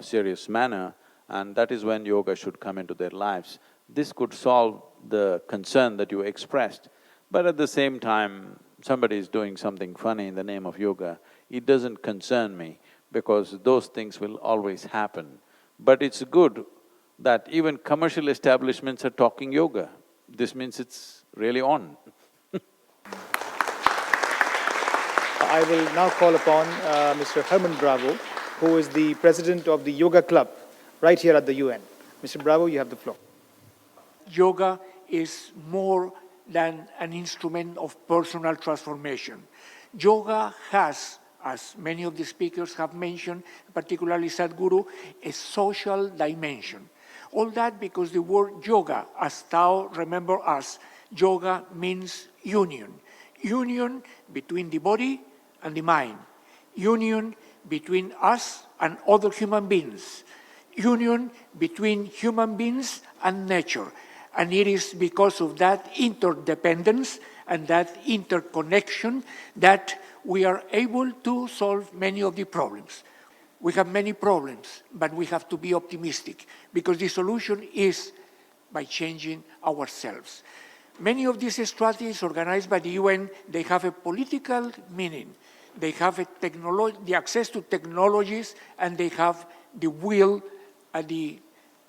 serious manner, and that is when yoga should come into their lives. This could solve the concern that you expressed, but at the same time, somebody is doing something funny in the name of yoga, it doesn't concern me, because those things will always happen. But it's good that even commercial establishments are talking yoga. This means it's really on. I will now call upon Mr. Herman Bravo, who is the president of the Yoga Club right here at the UN. Mr. Bravo, you have the floor. Yoga is more than an instrument of personal transformation. Yoga has, as many of the speakers have mentioned, particularly Sadhguru, a social dimension. All that because the word yoga, as Tao remember us, yoga means union. Union between the body and the mind. Union between us and other human beings. Union between human beings and nature. And it is because of that interdependence and that interconnection that we are able to solve many of the problems. We have many problems, but we have to be optimistic, because the solution is by changing ourselves. Many of these strategies organized by the UN, they have a political meaning. They have the access to technologies, and they have the will at the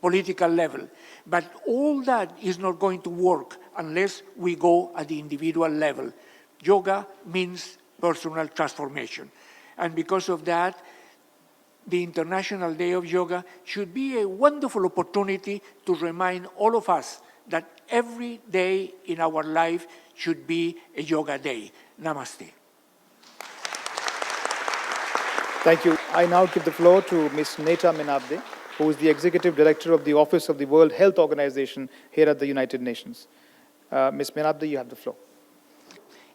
political level. But all that is not going to work unless we go at the individual level. Yoga means personal transformation. And because of that, the International Day of Yoga should be a wonderful opportunity to remind all of us that every day in our life should be a yoga day. Namaste. Thank you. I now give the floor to Ms. Neta Menabde, who is the Executive Director of the Office of the World Health Organization here at the United Nations. Ms. Menabde, you have the floor.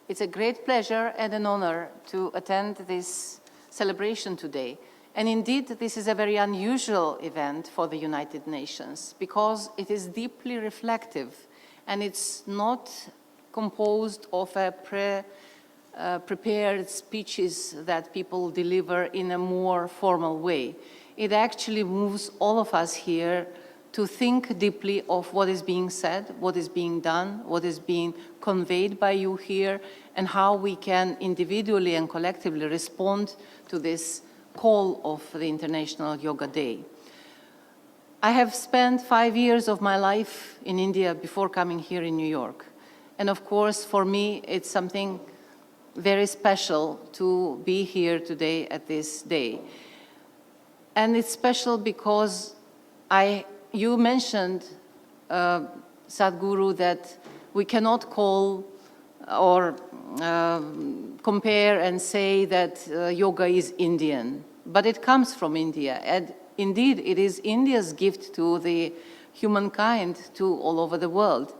It's a great pleasure and an honor to attend this celebration today. And indeed, this is a very unusual event for the United Nations, because it is deeply reflective, and it's not composed of prepared speeches that people deliver in a more formal way. It actually moves all of us here to think deeply of what is being said, what is being done, what is being conveyed by you here, and how we can individually and collectively respond to this call of the International Yoga Day. I have spent 5 years of my life in India before coming here in New York. And of course, for me, it's something very special to be here today at this day. And it's special because you mentioned, Sadhguru, that we cannot call or compare and say that yoga is Indian, but it comes from India. And indeed, it is India's gift to the humankind, to all over the world.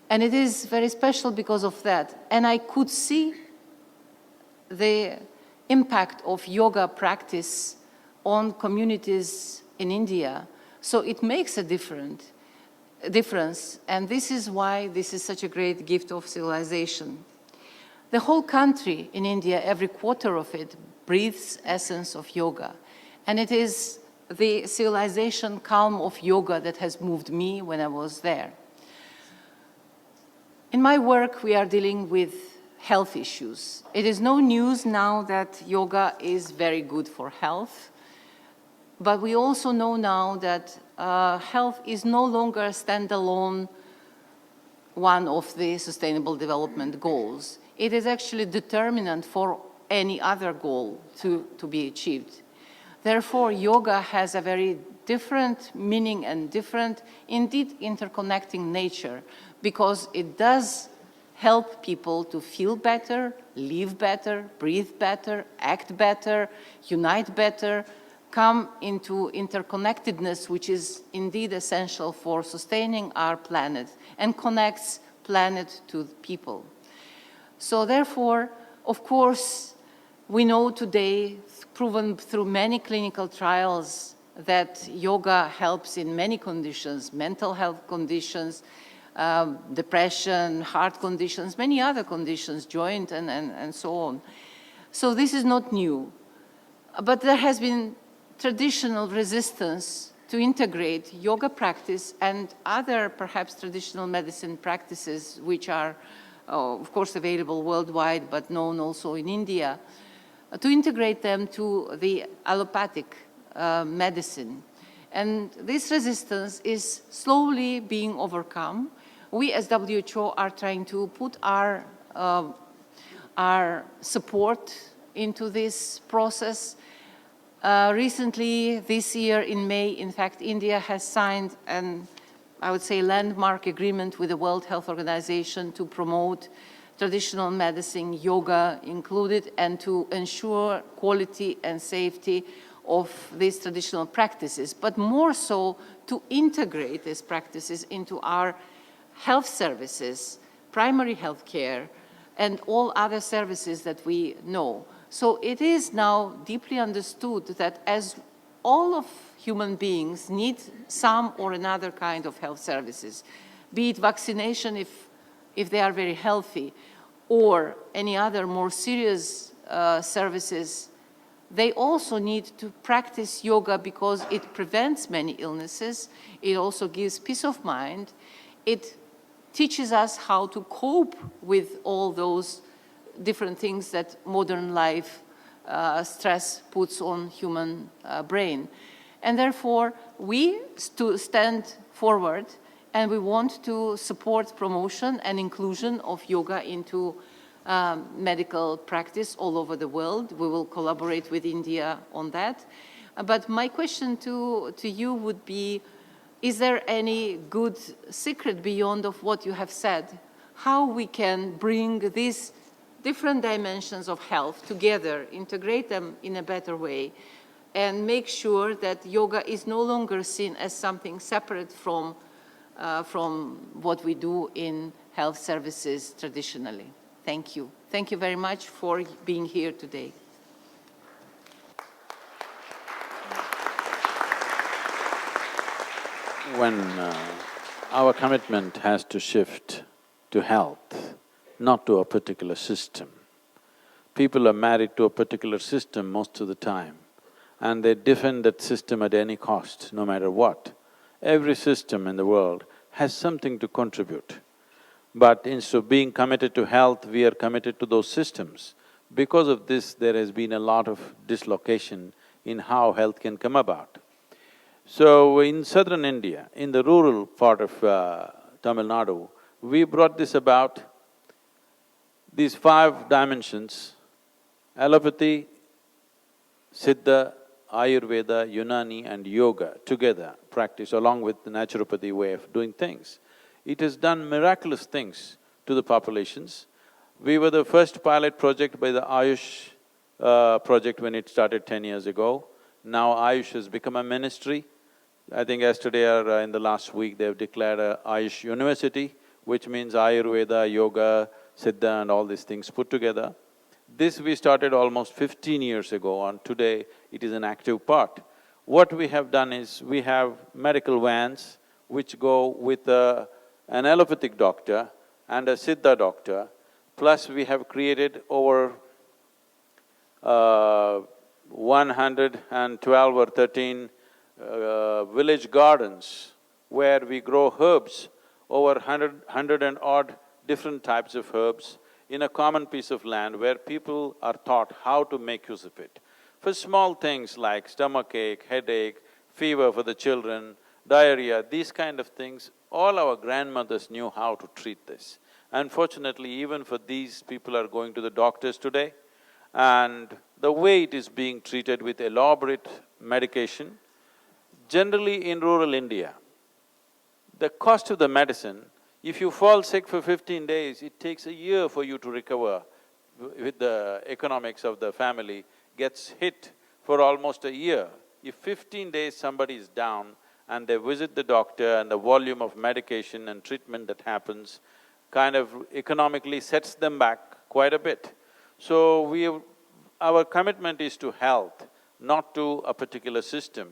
And it is very special because of that. And I could see the impact of yoga practice on communities in India. So it makes a difference. And this is why this is such a great gift of civilization. The whole country in India, every quarter of it, breathes essence of yoga. And it is the civilization calm of yoga that has moved me when I was there. In my work, we are dealing with health issues. It is no news now that yoga is very good for health. But we also know now that health is no longer a standalone one of the Sustainable Development Goals. It is actually determinant for any other goal to be achieved. Therefore, yoga has a very different meaning and different, indeed, interconnecting nature, because it does help people to feel better, live better, breathe better, act better, unite better, come into interconnectedness, which is indeed essential for sustaining our planet and connects planet to people. So therefore, of course, we know today, proven through many clinical trials, that yoga helps in many conditions, mental health conditions, depression, heart conditions, many other conditions, joint and so on. So this is not new. But there has been traditional resistance to integrate yoga practice and other perhaps traditional medicine practices which are of course available worldwide but known also in India, to integrate them to the allopathic medicine. And this resistance is slowly being overcome. We as WHO are trying to put our support into this process. Recently, this year in May, in fact, India has signed an, I would say, landmark agreement with the World Health Organization to promote traditional medicine, yoga included, and to ensure quality and safety of these traditional practices, but more so to integrate these practices into our health services, primary health care, and all other services that we know. So it is now deeply understood that as all of human beings need some or another kind of health services, be it vaccination if they are very healthy, or any other more serious services, they also need to practice yoga because it prevents many illnesses. It also gives peace of mind. It teaches us how to cope with all those different things that modern life stress puts on human brain. And therefore, we stand forward and we want to support promotion and inclusion of yoga into medical practice all over the world. We will collaborate with India on that. But my question to you would be, is there any good secret beyond of what you have said? How we can bring these different dimensions of health together, integrate them in a better way, and make sure that yoga is no longer seen as something separate from what we do in health services traditionally. Thank you. Thank you very much for being here today. When our commitment has to shift to health, not to a particular system. People are married to a particular system most of the time, and they defend that system at any cost, no matter what. Every system in the world has something to contribute. But instead of being committed to health, we are committed to those systems. Because of this, there has been a lot of dislocation in how health can come about. So in southern India, in the rural part of Tamil Nadu, we brought this about, these 5 dimensions: allopathy, Siddha, Ayurveda, Unani and yoga together practice along with the naturopathy way of doing things. It has done miraculous things to the populations. We were the first pilot project by the Ayush project when it started 10 years ago. Now Ayush has become a ministry. I think yesterday or in the last week they've declared a Ayush University, which means Ayurveda, yoga, Siddha and all these things put together. This we started almost 15 years ago, and today it is an active part. What we have done is, we have medical vans which go with an allopathic doctor and a Siddha doctor, plus we have created over 112 or 13 village gardens where we grow herbs, over 100 and odd different types of herbs in a common piece of land where people are taught how to make use of it. For small things like stomachache, headache, fever for the children, diarrhea, these kind of things, all our grandmothers knew how to treat this. Unfortunately, even for these, people are going to the doctors today, and the way it is being treated with elaborate medication, generally in rural India, the cost of the medicine, if you fall sick for 15 days, it takes a year for you to recover. With the economics of the family, gets hit for almost a year. If 15 days somebody is down and they visit the doctor and the volume of medication and treatment that happens kind of economically sets them back quite a bit. So our commitment is to health, not to a particular system.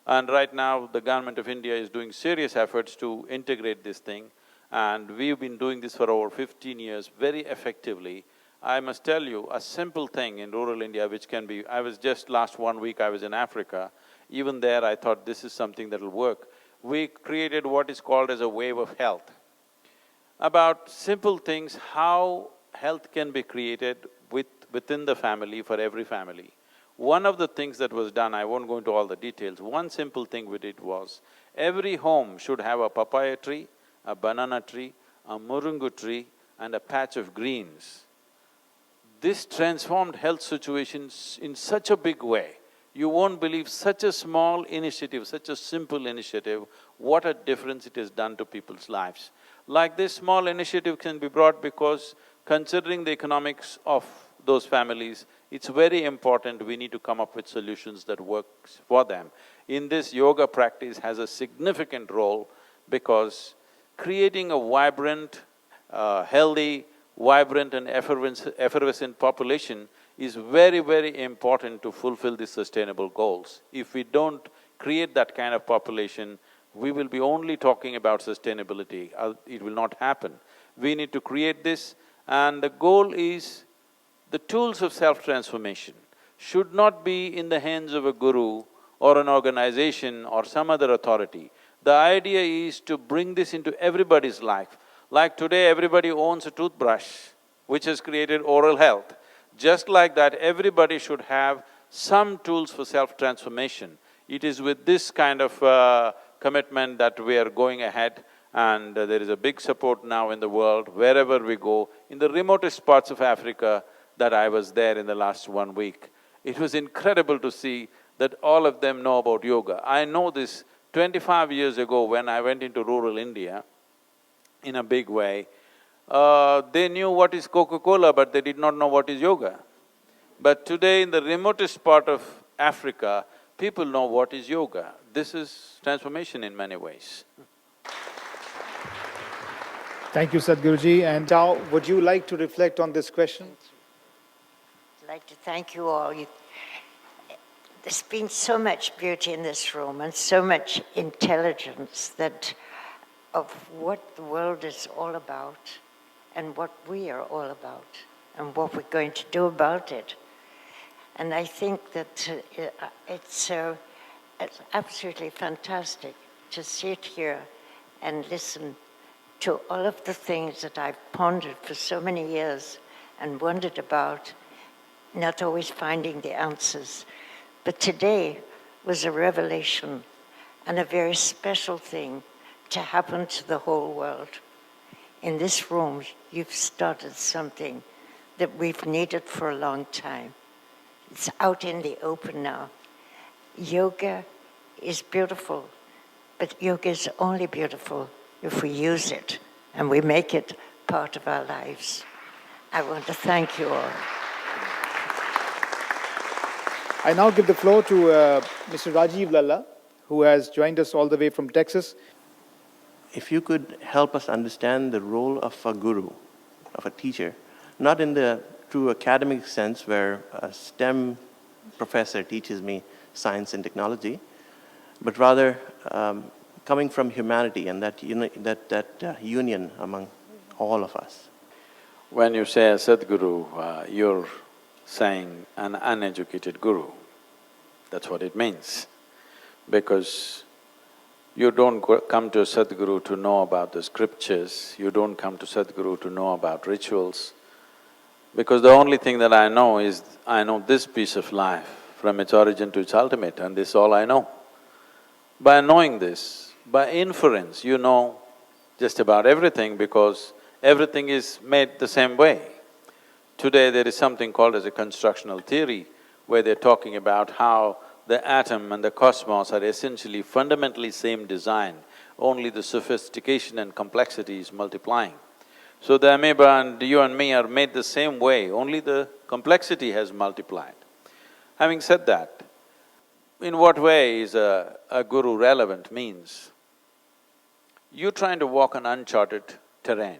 And right now, the government of India is doing serious efforts to integrate this thing, and we've been doing this for over 15 years very effectively. I must tell you, a simple thing in rural India which can be… I was just last 1 week, I was in Africa. Even there, I thought this is something that'll work. We created what is called as a wave of health. About simple things, how health can be created within the family, for every family. One of the things that was done, I won't go into all the details, one simple thing we did was, every home should have a papaya tree, a banana tree, a murungu tree and a patch of greens. This transformed health situations in such a big way. You won't believe such a small initiative, such a simple initiative, what a difference it has done to people's lives. Like this small initiative can be brought because considering the economics of those families, it's very important we need to come up with solutions that works for them. In this, yoga practice has a significant role because creating a vibrant, healthy, vibrant and effervescent population is very, very important to fulfill the sustainable goals. If we don't create that kind of population, we will be only talking about sustainability, it will not happen. We need to create this, and the goal is the tools of self-transformation should not be in the hands of a guru or an organization or some other authority. The idea is to bring this into everybody's life. Like today, everybody owns a toothbrush, which has created oral health. Just like that, everybody should have some tools for self-transformation. It is with this kind of commitment that we are going ahead, and there is a big support now in the world, wherever we go. In the remotest parts of Africa that I was there in the last 1 week, it was incredible to see that all of them know about yoga. I know this 25 years ago when I went into rural India in a big way, they knew what is Coca-Cola, but they did not know what is yoga. But today in the remotest part of Africa, people know what is yoga. This is transformation in many ways. Thank you, Sadhguruji. And Tao, would you like to reflect on this question? I'd like to thank you all. There's been so much beauty in this room and so much intelligence of what the world is all about and what we are all about and what we're going to do about it. And I think that it's absolutely fantastic to sit here and listen to all of the things that I've pondered for so many years and wondered about, not always finding the answers. But today was a revelation and a very special thing to happen to the whole world. In this room, you've started something that we've needed for a long time. It's out in the open now. Yoga is beautiful, but yoga is only beautiful if we use it and we make it part of our lives. I want to thank you all. I now give the floor to Mr. Rajiv Lalla, who has joined us all the way from Texas. If you could help us understand the role of a guru, of a teacher, not in the true academic sense where a STEM professor teaches me science and technology, but rather coming from humanity and that union among all of us. When you say a Sadhguru, you're saying an uneducated guru. That's what it means. Because you don't come to a Sadhguru to know about the scriptures, you don't come to Sadhguru to know about rituals, because the only thing that I know is, I know this piece of life from its origin to its ultimate, and this is all I know. By knowing this, by inference, you know just about everything because everything is made the same way. Today there is something called as a constructional theory, where they're talking about how the atom and the cosmos are essentially fundamentally same design, only the sophistication and complexity is multiplying. So the amoeba and you and me are made the same way, only the complexity has multiplied. Having said that, in what way is a guru relevant means you're trying to walk on uncharted terrain.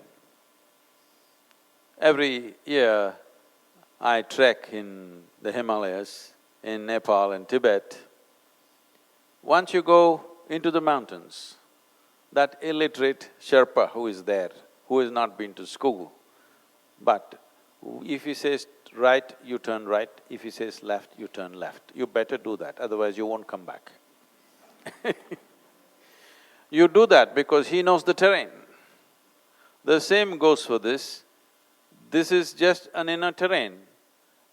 Every year I trek in the Himalayas, in Nepal and Tibet. Once you go into the mountains, that illiterate Sherpa who is there, who has not been to school, but if he says right, you turn right, if he says left, you turn left. You better do that, otherwise you won't come back. You do that because he knows the terrain. The same goes for this. This is just an inner terrain.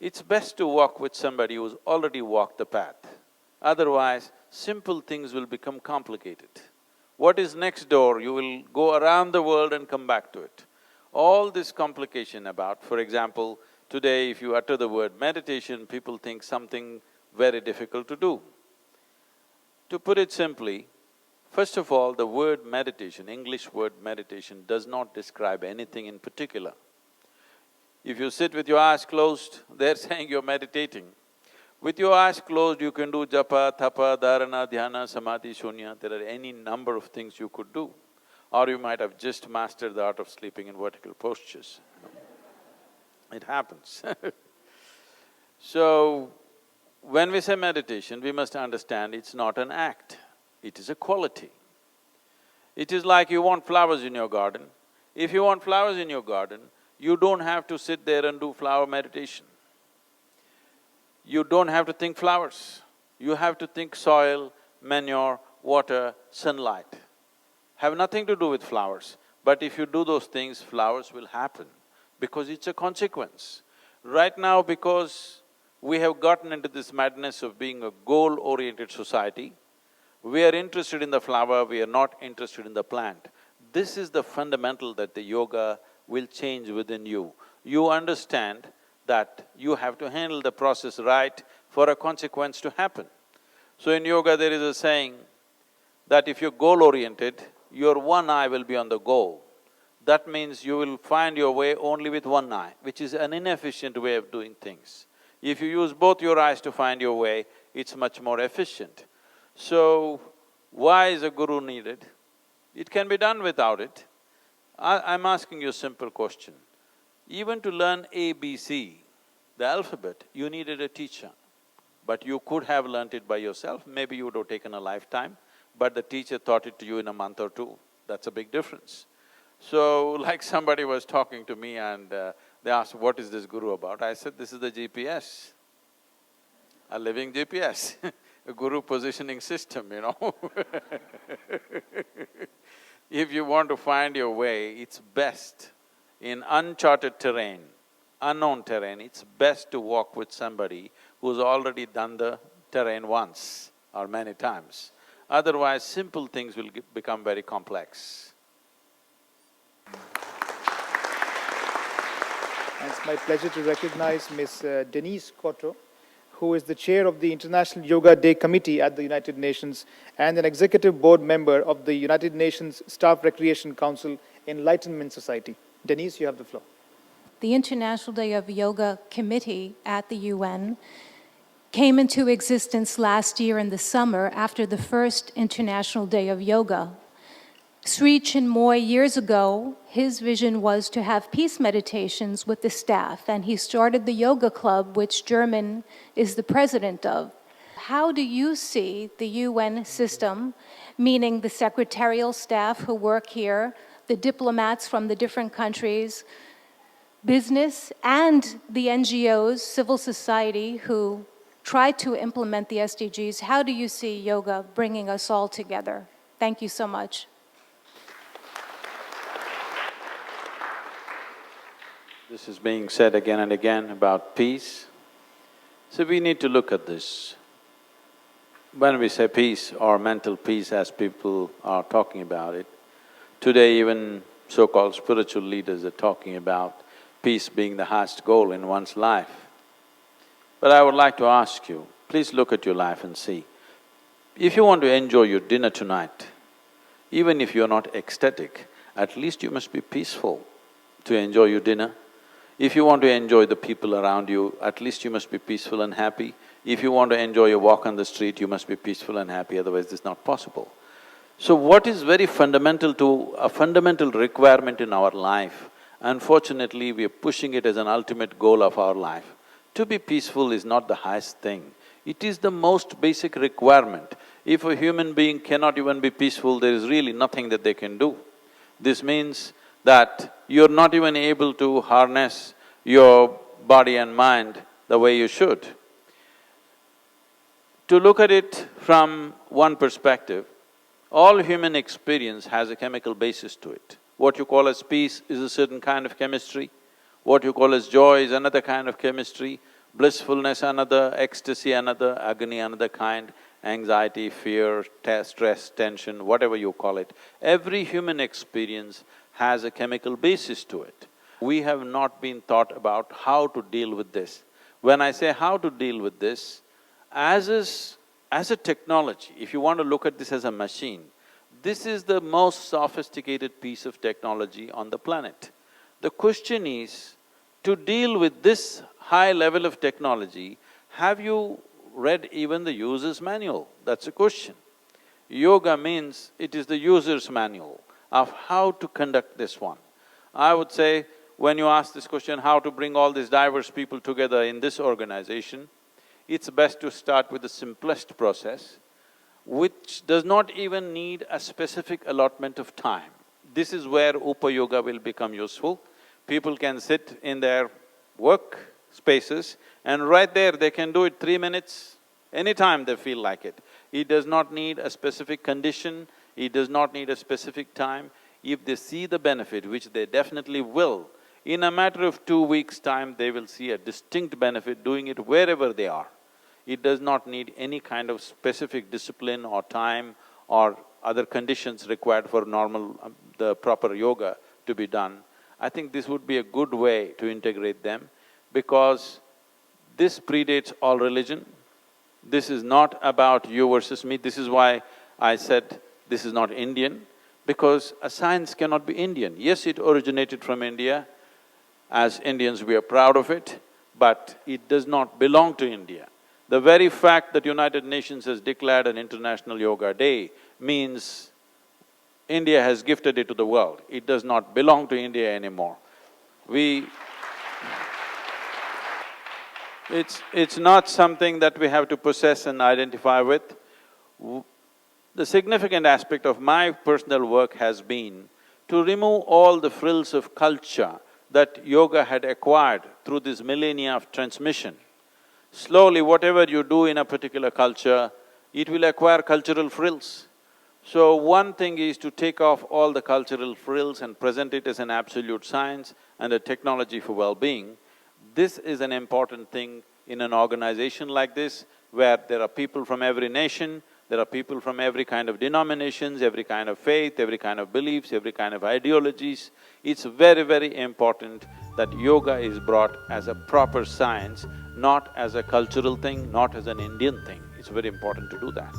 It's best to walk with somebody who's already walked the path. Otherwise, simple things will become complicated. What is next door, you will go around the world and come back to it. All this complication about, for example, today if you utter the word meditation, people think something very difficult to do. To put it simply, first of all, the word meditation, English word meditation, does not describe anything in particular. If you sit with your eyes closed, they're saying you're meditating. With your eyes closed, you can do japa, tapa, dharana, dhyana, samadhi, shunya, there are any number of things you could do. Or you might have just mastered the art of sleeping in vertical postures. It happens. So, when we say meditation, we must understand it's not an act, it is a quality. It is like you want flowers in your garden. If you want flowers in your garden, you don't have to sit there and do flower meditation. You don't have to think flowers. You have to think soil, manure, water, sunlight. Have nothing to do with flowers. But if you do those things, flowers will happen because it's a consequence. Right now, because we have gotten into this madness of being a goal-oriented society, we are interested in the flower, we are not interested in the plant. This is the fundamental that the yoga will change within you. You understand that you have to handle the process right for a consequence to happen. So in yoga there is a saying that if you're goal-oriented, your one eye will be on the goal. That means you will find your way only with one eye, which is an inefficient way of doing things. If you use both your eyes to find your way, it's much more efficient. So, why is a guru needed? It can be done without it. I'm asking you a simple question. Even to learn ABC, the alphabet, you needed a teacher. But you could have learnt it by yourself, maybe you would have taken a lifetime, but the teacher taught it to you in a month or two. That's a big difference. So, like somebody was talking to me and they asked, what is this guru about? I said, this is the GPS, a living GPS, a guru positioning system, you know. If you want to find your way, it's best in uncharted terrain, unknown terrain, it's best to walk with somebody who's already done the terrain once or many times. Otherwise, simple things will become very complex. And it's my pleasure to recognize Ms. Denise Cotto, who is the chair of the International Yoga Day Committee at the United Nations and an executive board member of the United Nations Staff Recreation Council Enlightenment Society. Denise, you have the floor. The International Day of Yoga Committee at the UN came into existence last year in the summer after the first International Day of Yoga. Sri Chinmoy, years ago, his vision was to have peace meditations with the staff, and he started the yoga club, which German is the president of. How do you see the UN system, meaning the secretarial staff who work here, the diplomats from the different countries, business, and the NGOs, civil society, who try to implement the SDGs? How do you see yoga bringing us all together? Thank you so much. This is being said again and again about peace. So we need to look at this. When we say peace or mental peace as people are talking about it, today even so-called spiritual leaders are talking about peace being the highest goal in one's life. But I would like to ask you, please look at your life and see, if you want to enjoy your dinner tonight, even if you're not ecstatic, at least you must be peaceful to enjoy your dinner. If you want to enjoy the people around you, at least you must be peaceful and happy. If you want to enjoy a walk on the street, you must be peaceful and happy, otherwise this is not possible. So what is very fundamental to… a fundamental requirement in our life, unfortunately we are pushing it as an ultimate goal of our life. To be peaceful is not the highest thing, it is the most basic requirement. If a human being cannot even be peaceful, there is really nothing that they can do. This means that you're not even able to harness your body and mind the way you should. To look at it from one perspective, all human experience has a chemical basis to it. What you call as peace is a certain kind of chemistry, what you call as joy is another kind of chemistry, blissfulness another, ecstasy another, agony another kind, anxiety, fear, stress, tension, whatever you call it. Every human experience has a chemical basis to it. We have not been taught about how to deal with this. When I say how to deal with this, as a technology, if you want to look at this as a machine, this is the most sophisticated piece of technology on the planet. The question is, to deal with this high level of technology, have you read even the user's manual? That's a question. Yoga means it is the user's manual of how to conduct this one. I would say, when you ask this question, how to bring all these diverse people together in this organization, it's best to start with the simplest process, which does not even need a specific allotment of time. This is where Upa Yoga will become useful. People can sit in their work spaces and right there they can do it 3 minutes, anytime they feel like it. It does not need a specific condition, it does not need a specific time. If they see the benefit, which they definitely will, in a matter of 2 weeks' time, they will see a distinct benefit doing it wherever they are. It does not need any kind of specific discipline or time or other conditions required for the proper yoga to be done. I think this would be a good way to integrate them, because this predates all religion. This is not about you versus me. This is why I said this is not Indian, because a science cannot be Indian. Yes, it originated from India. As Indians, we are proud of it, but it does not belong to India. The very fact that United Nations has declared an International Yoga Day means India has gifted it to the world. It does not belong to India anymore. It's not something that we have to possess and identify with. The significant aspect of my personal work has been to remove all the frills of culture that yoga had acquired through this millennia of transmission. Slowly, whatever you do in a particular culture, it will acquire cultural frills. So one thing is to take off all the cultural frills and present it as an absolute science and a technology for well-being. This is an important thing in an organization like this, where there are people from every nation, there are people from every kind of denominations, every kind of faith, every kind of beliefs, every kind of ideologies. It's very, very important that yoga is brought as a proper science, not as a cultural thing, not as an Indian thing. It's very important to do that.